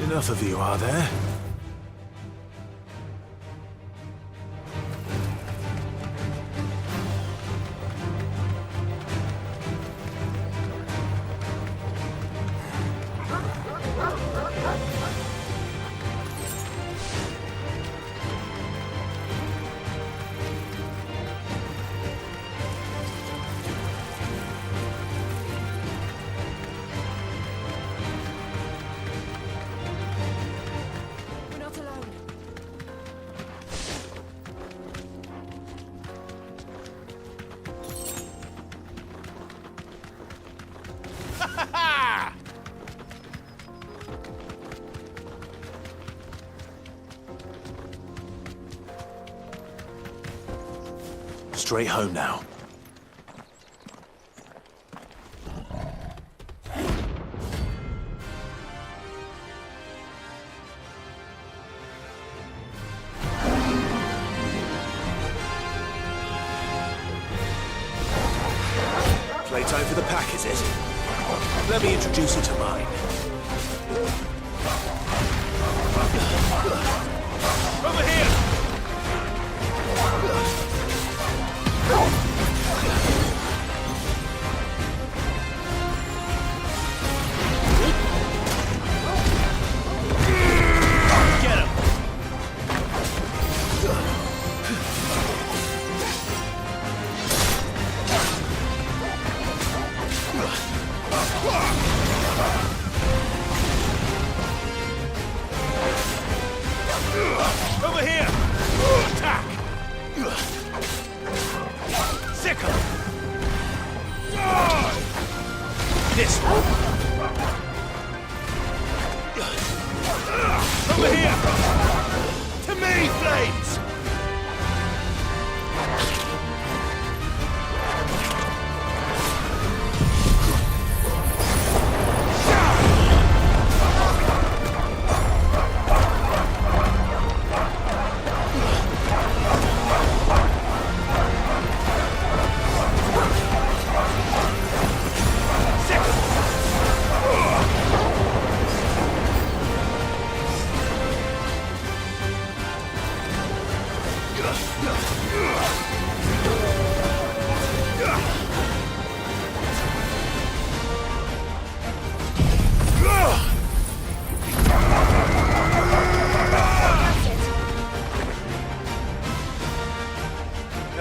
Enough of you, are there? Straight home now. Playtime for the pack, is it? Let me introduce you to mine. Over here! Get him! Over here! Attack! Sickle! This one! Over here! To me, Flames!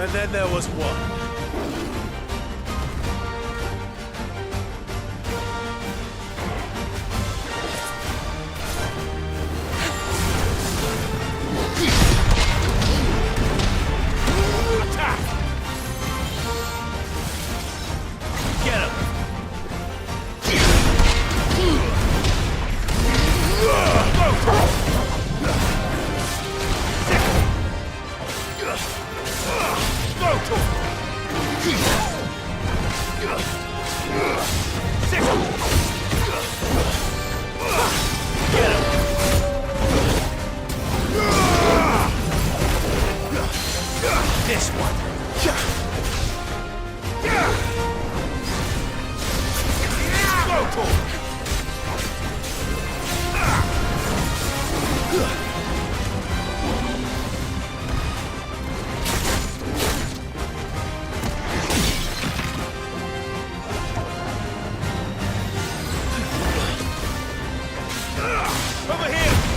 And then there was one. This one. Over here.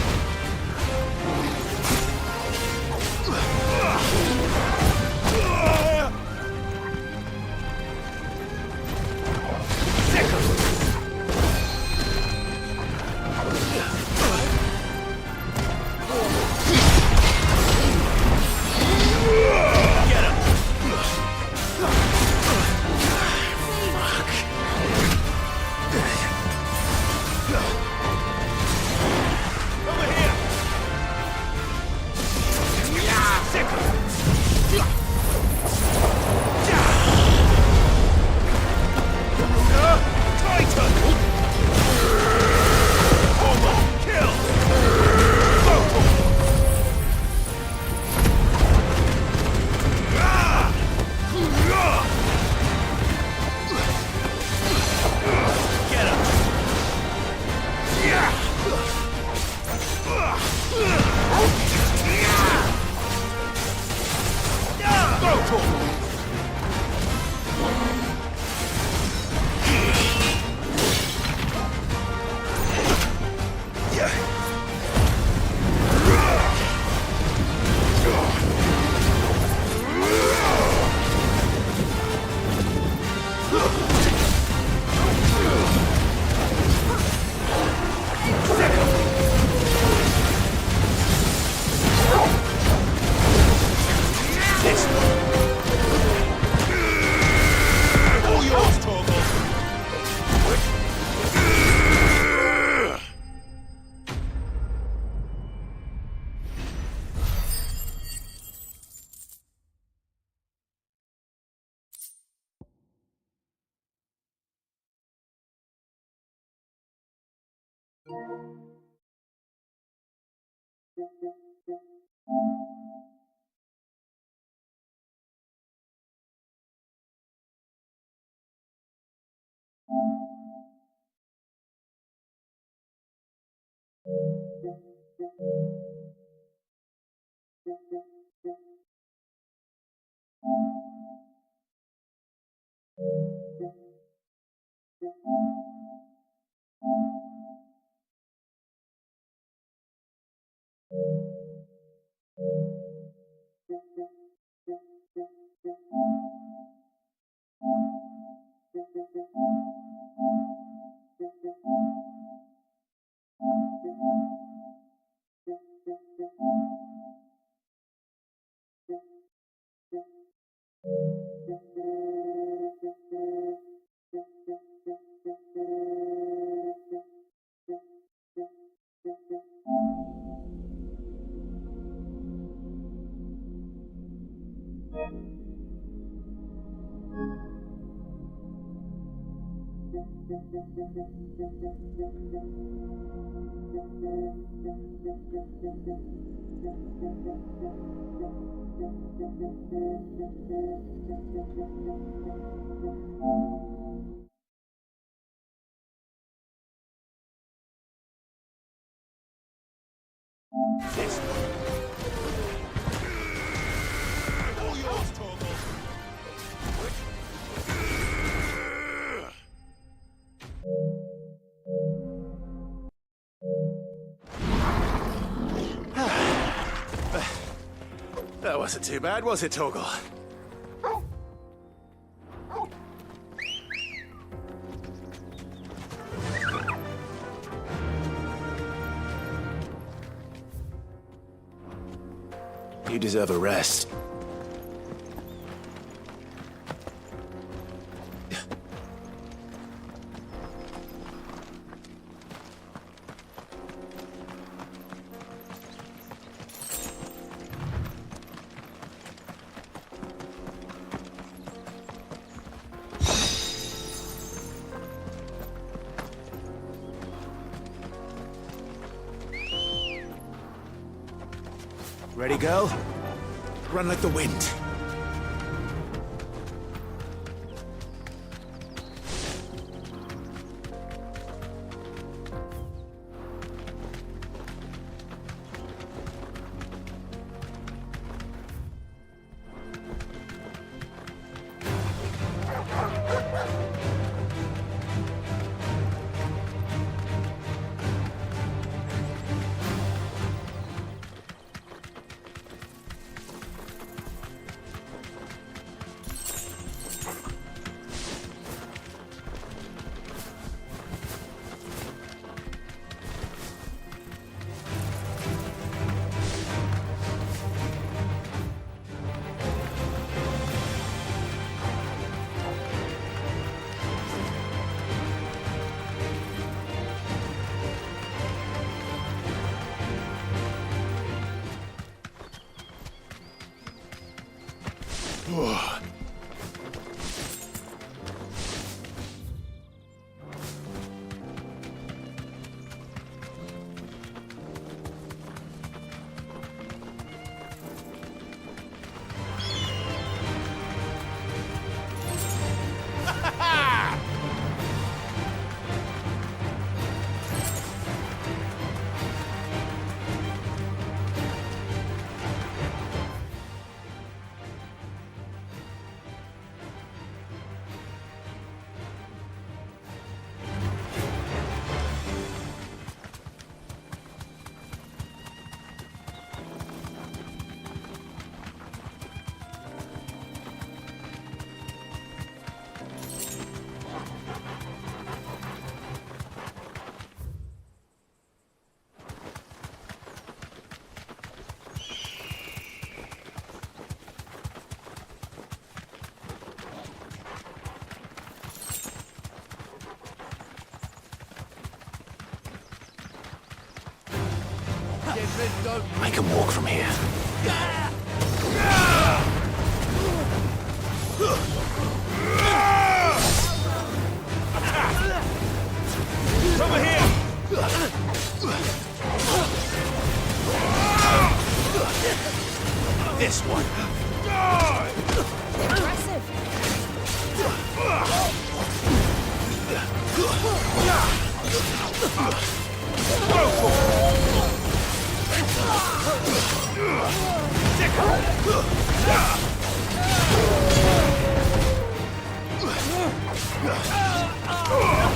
That wasn't too bad, was it, Torgal? You deserve a rest. Ready, girl? Run like the wind. I can walk from here. Over here! This one. Impressive.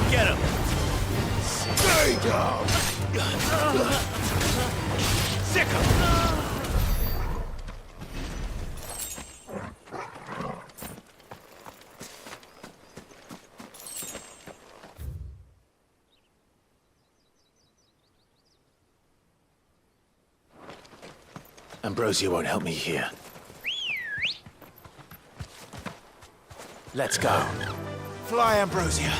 Get him! Stay down! Sick him! Ambrosia won't help me here. Let's go. Fly, Ambrosia.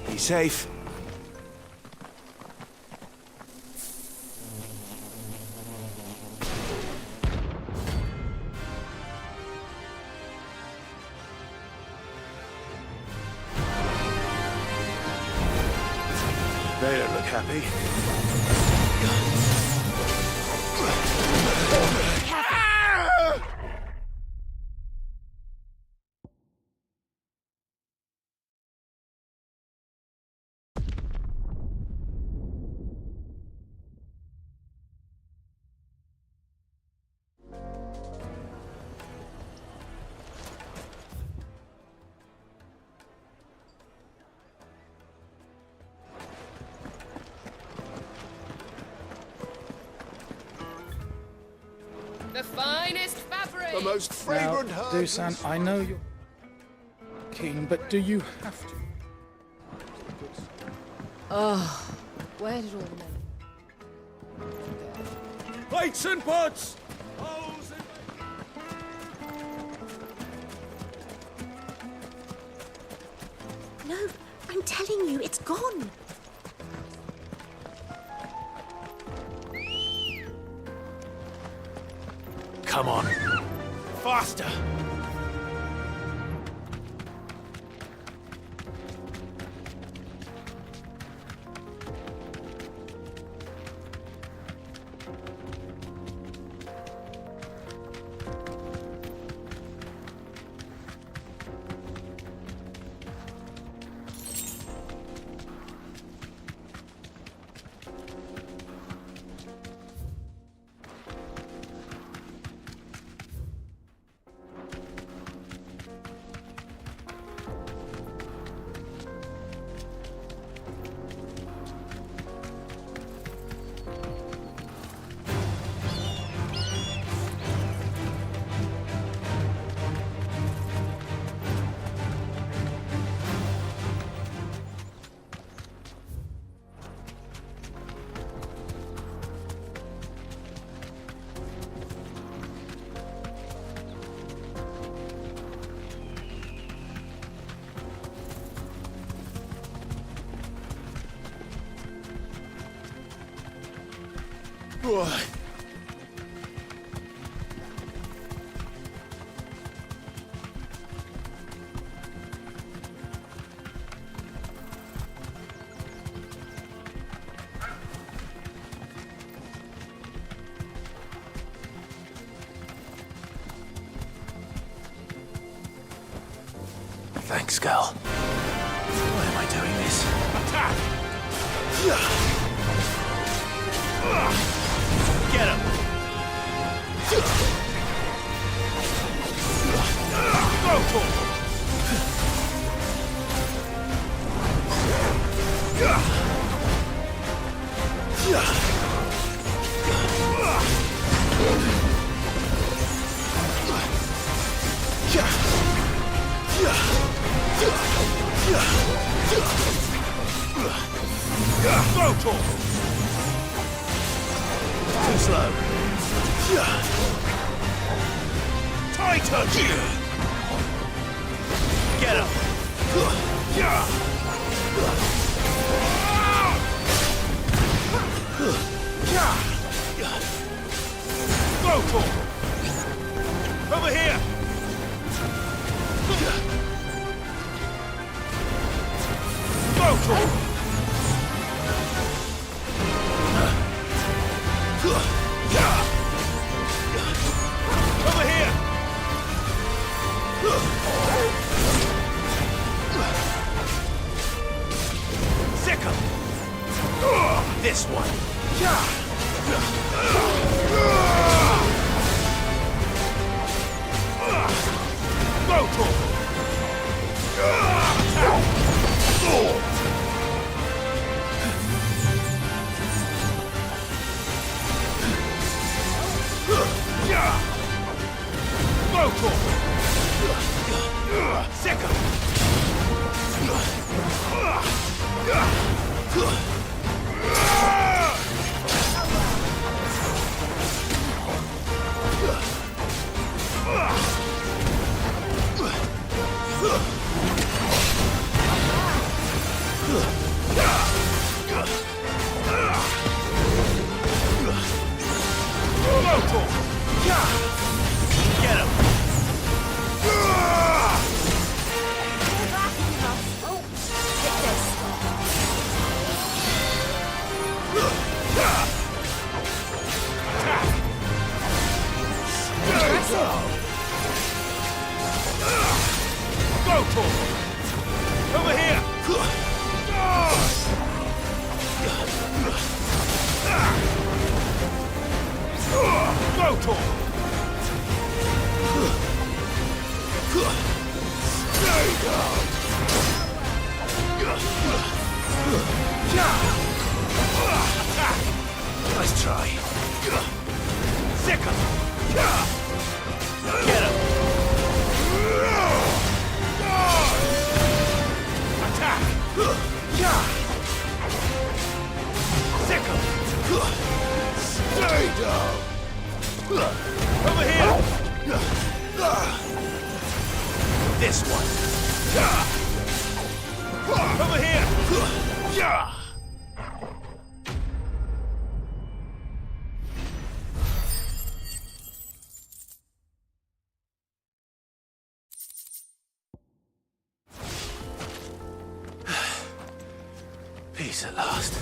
Be safe. They don't look happy. The finest fabric! The most fragrant now, herbs. Dusan, I know you're keen, but do you have to? Oh, where did all the men... Plates and pots! No, I'm telling you, it's gone. Come on. Faster! Boy. Thanks, Gal. Why am I doing this? Attack! Get him! Go for it! Go for it! Too slow. Tighter! Get him! Go for it! Over here! Go for it! Over here! Sicker! This one! Go to him! Go to him! Sicker! Get him! Attack! Nice try. Sick 'em! Get him! Attack! Sick 'em! Stay down! Over here! This one! Over here! Peace at last.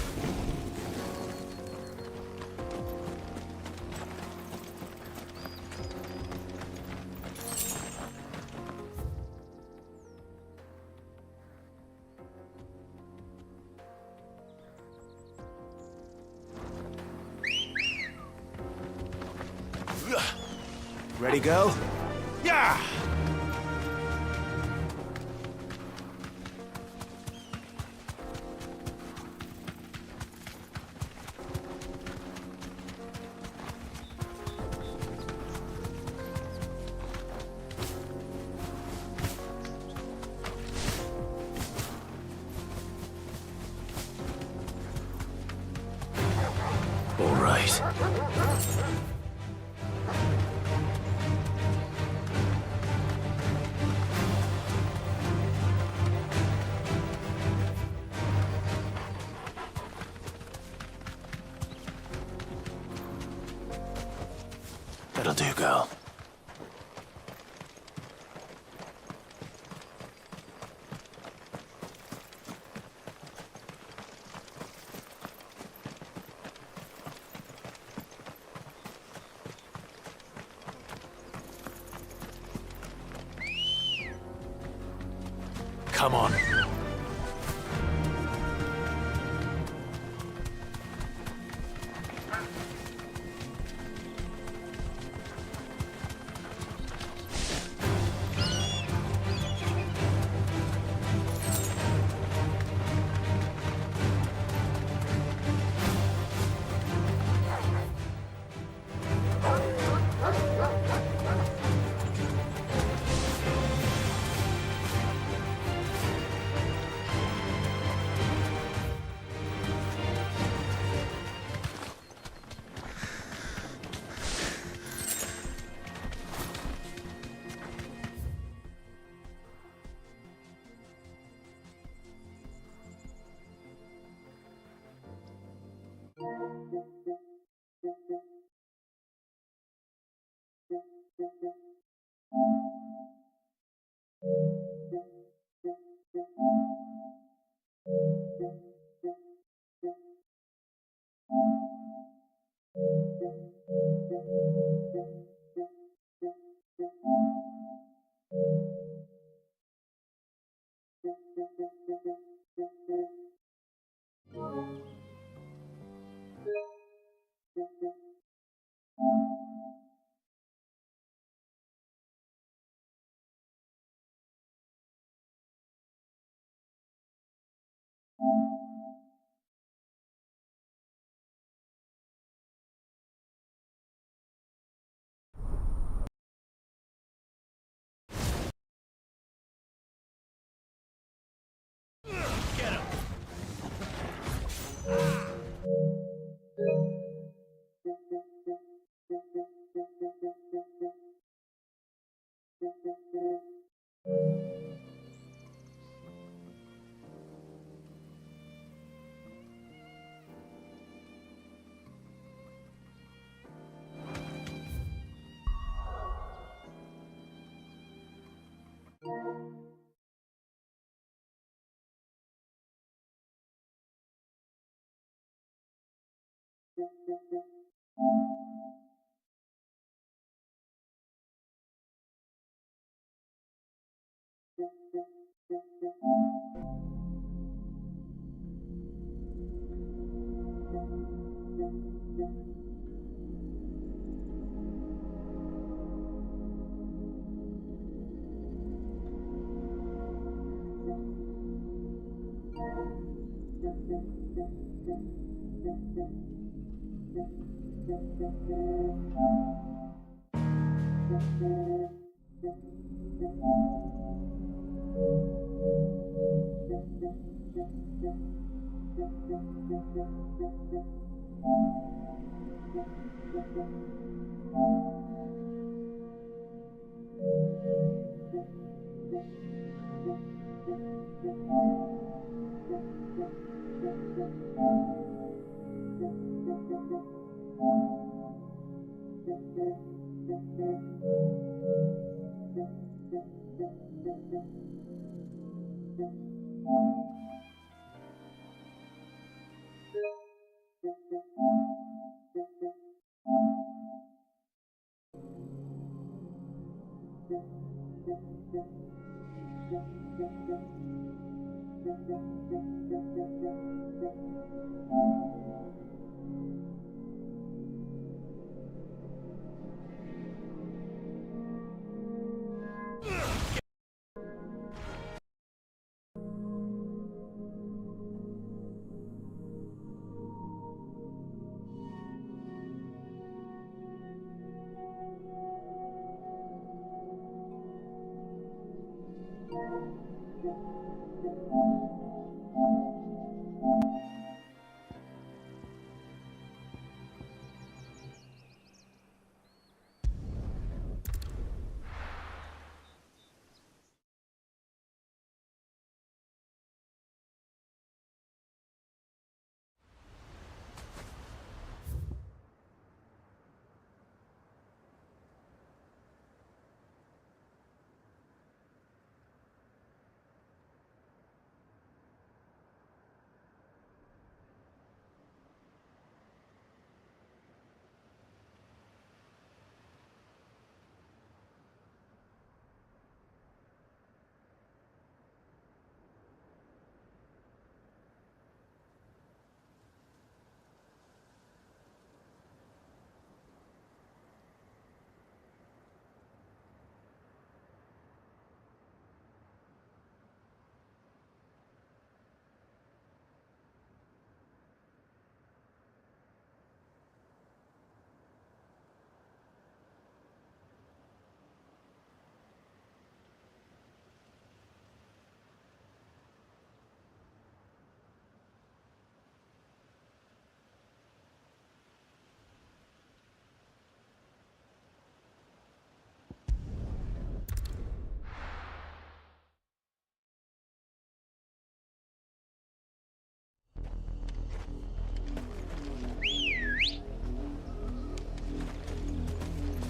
Ready, go? Yeah! All right. That'll do, girl. Come on.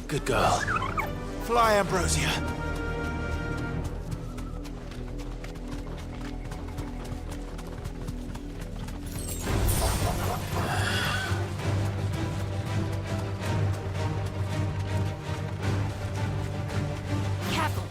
Good girl. Fly, Ambrosia. Careful.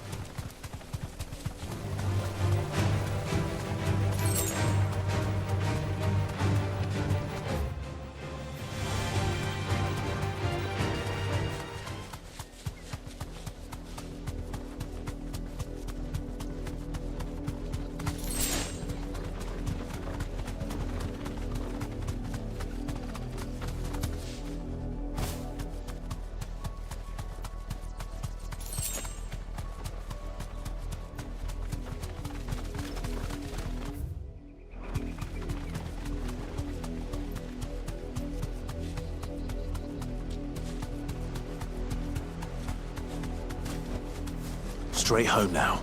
Straight home now.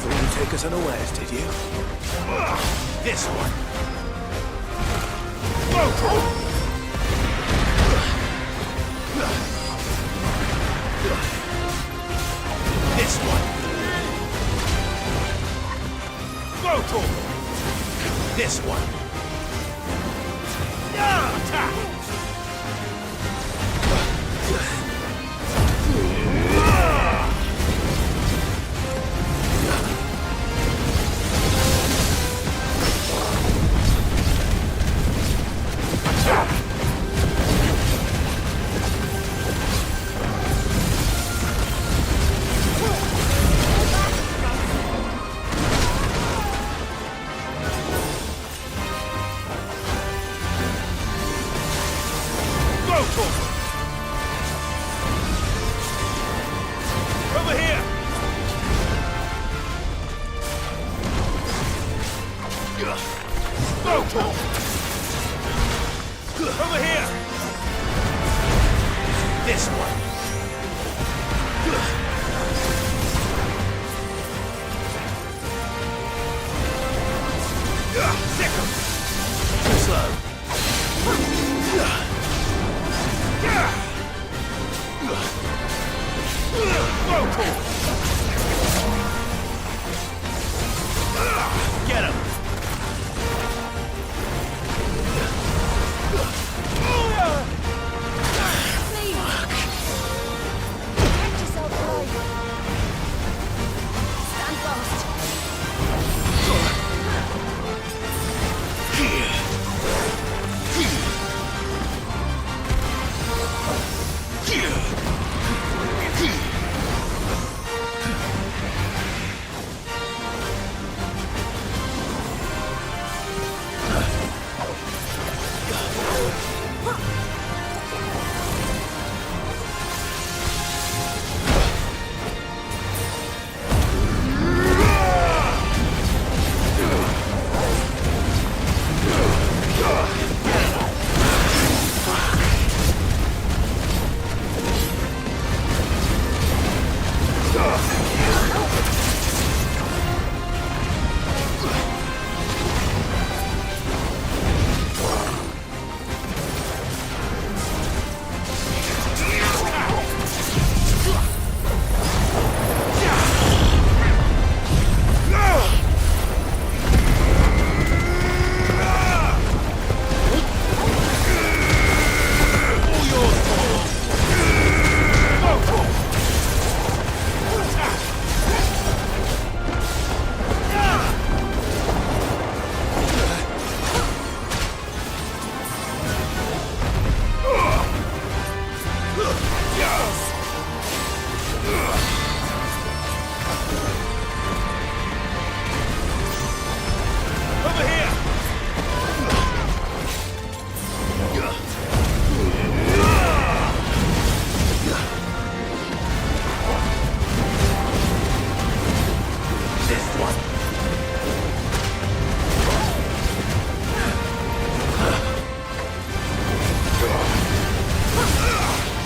Thought you'd take us unawares, did you? This one. Whoa! This one. Vocal. This one. Attack.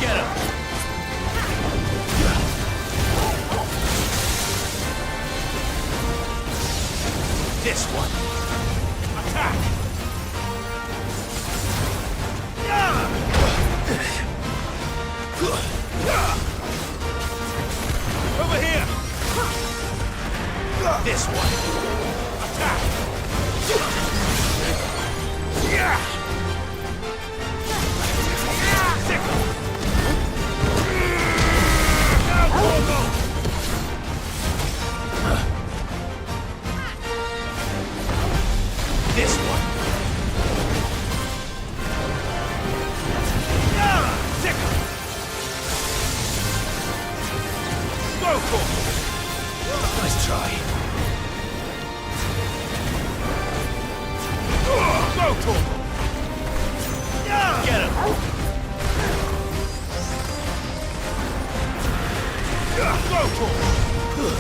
Get him! This one. Attack! Over here! This one. Attack! This one. Go for it. Nice try. Go for it. Get him. Go for it.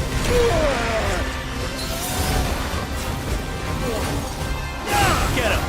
Get him!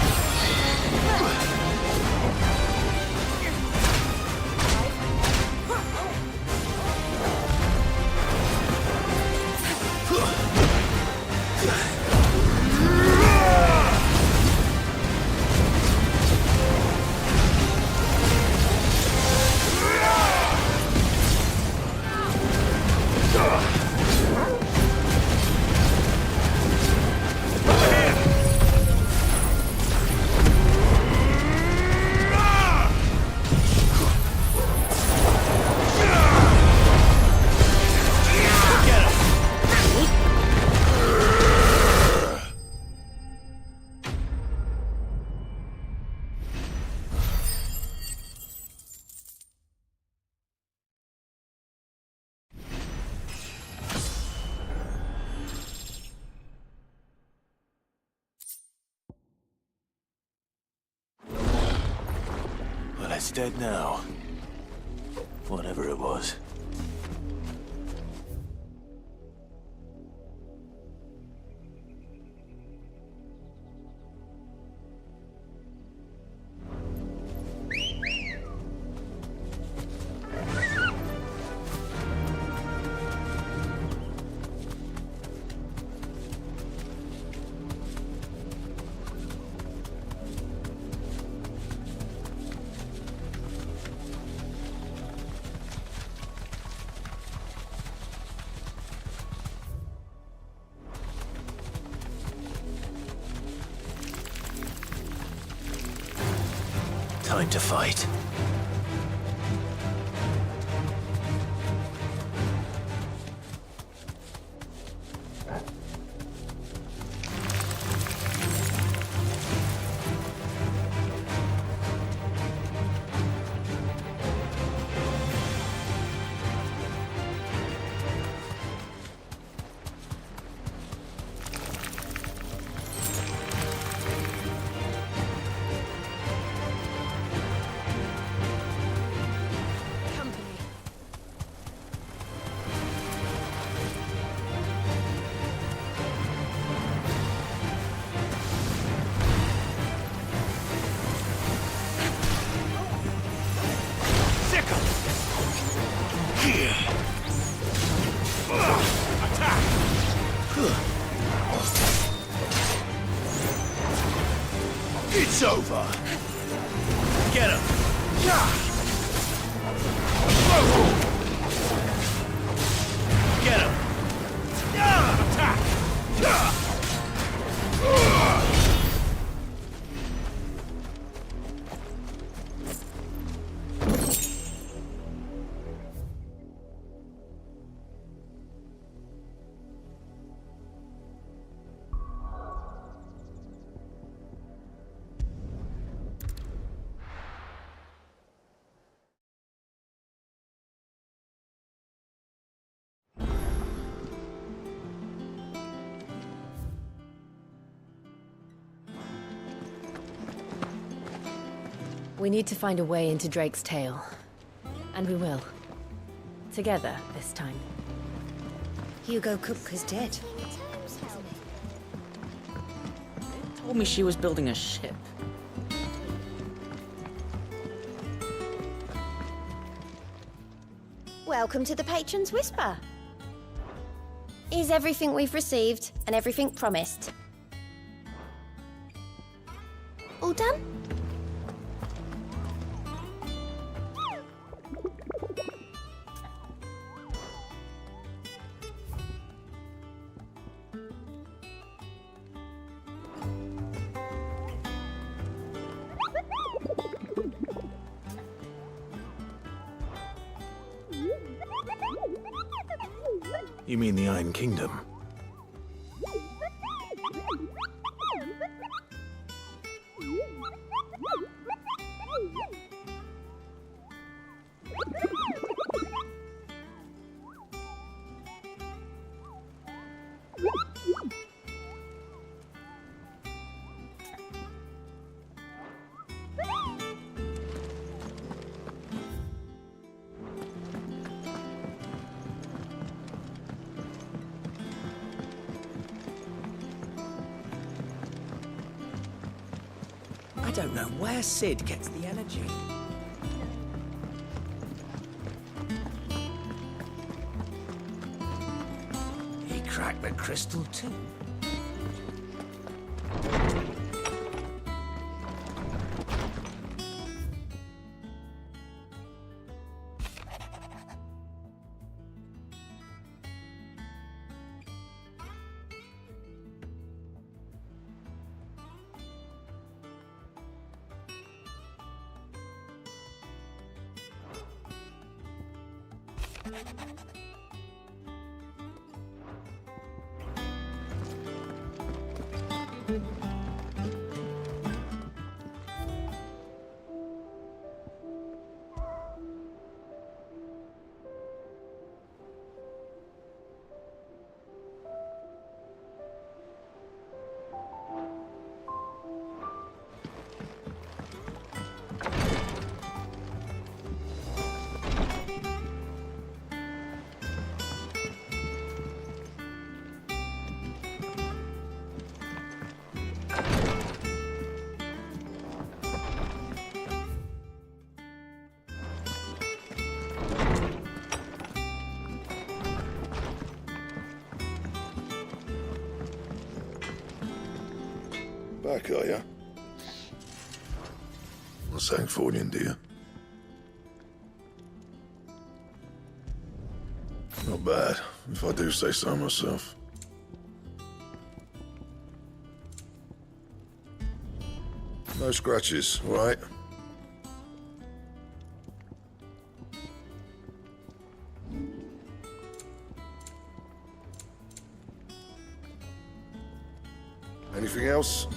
It's dead now. Whatever it was. Time to fight. It's over. Get him. Get him. Attack. We need to find a way into Drake's tail. And we will. Together, this time. Hugo Kupka's dead. Told me she was building a ship. Welcome to the Patron's Whisper. Is everything we've received and everything promised? All done? You mean the Iron Kingdom? I don't know where Sid gets the energy. He cracked the crystal too. Back, are you? Not saying forwarding, do you? Not bad, if I do say so myself. No scratches, all right? Anything else?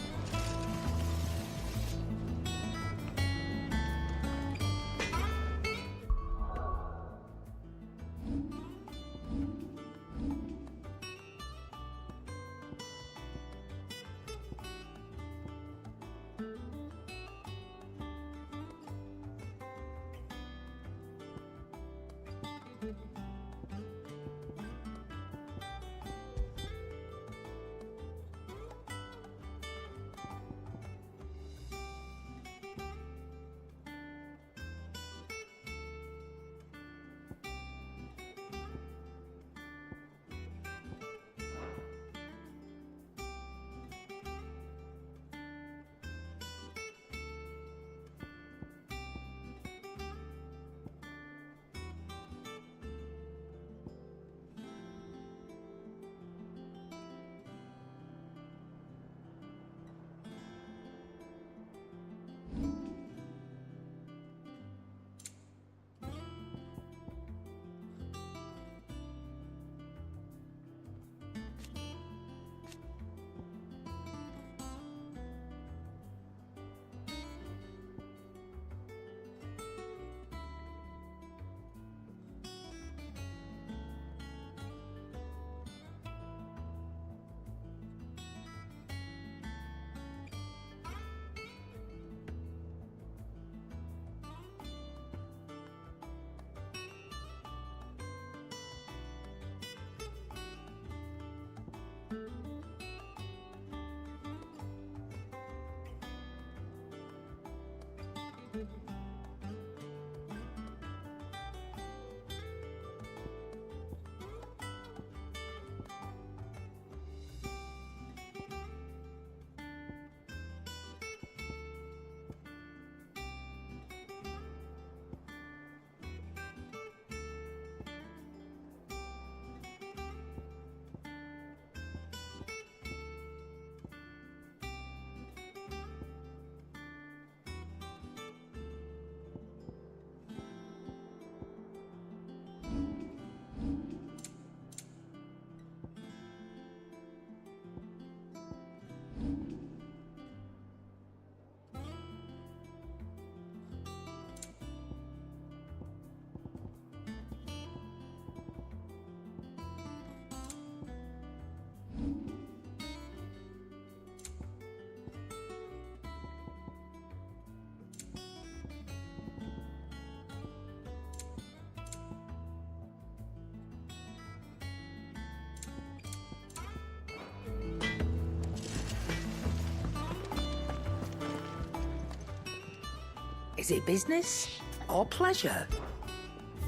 Is it business or pleasure?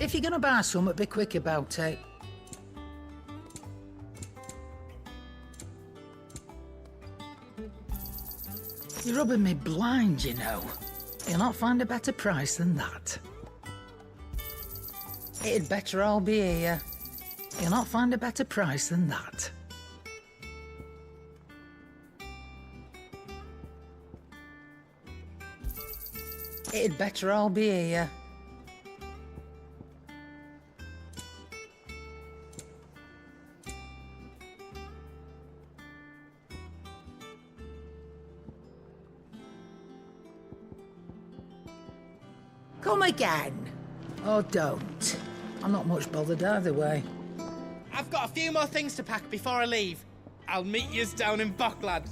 If you're gonna buy something, be quick about it. You're rubbing me blind, you know. You'll not find a better price than that. It'd better all be here. You'll not find a better price than that. It'd better all be here. Come again. Or don't. I'm not much bothered either way. I've got a few more things to pack before I leave. I'll meet yous down in Bocklad.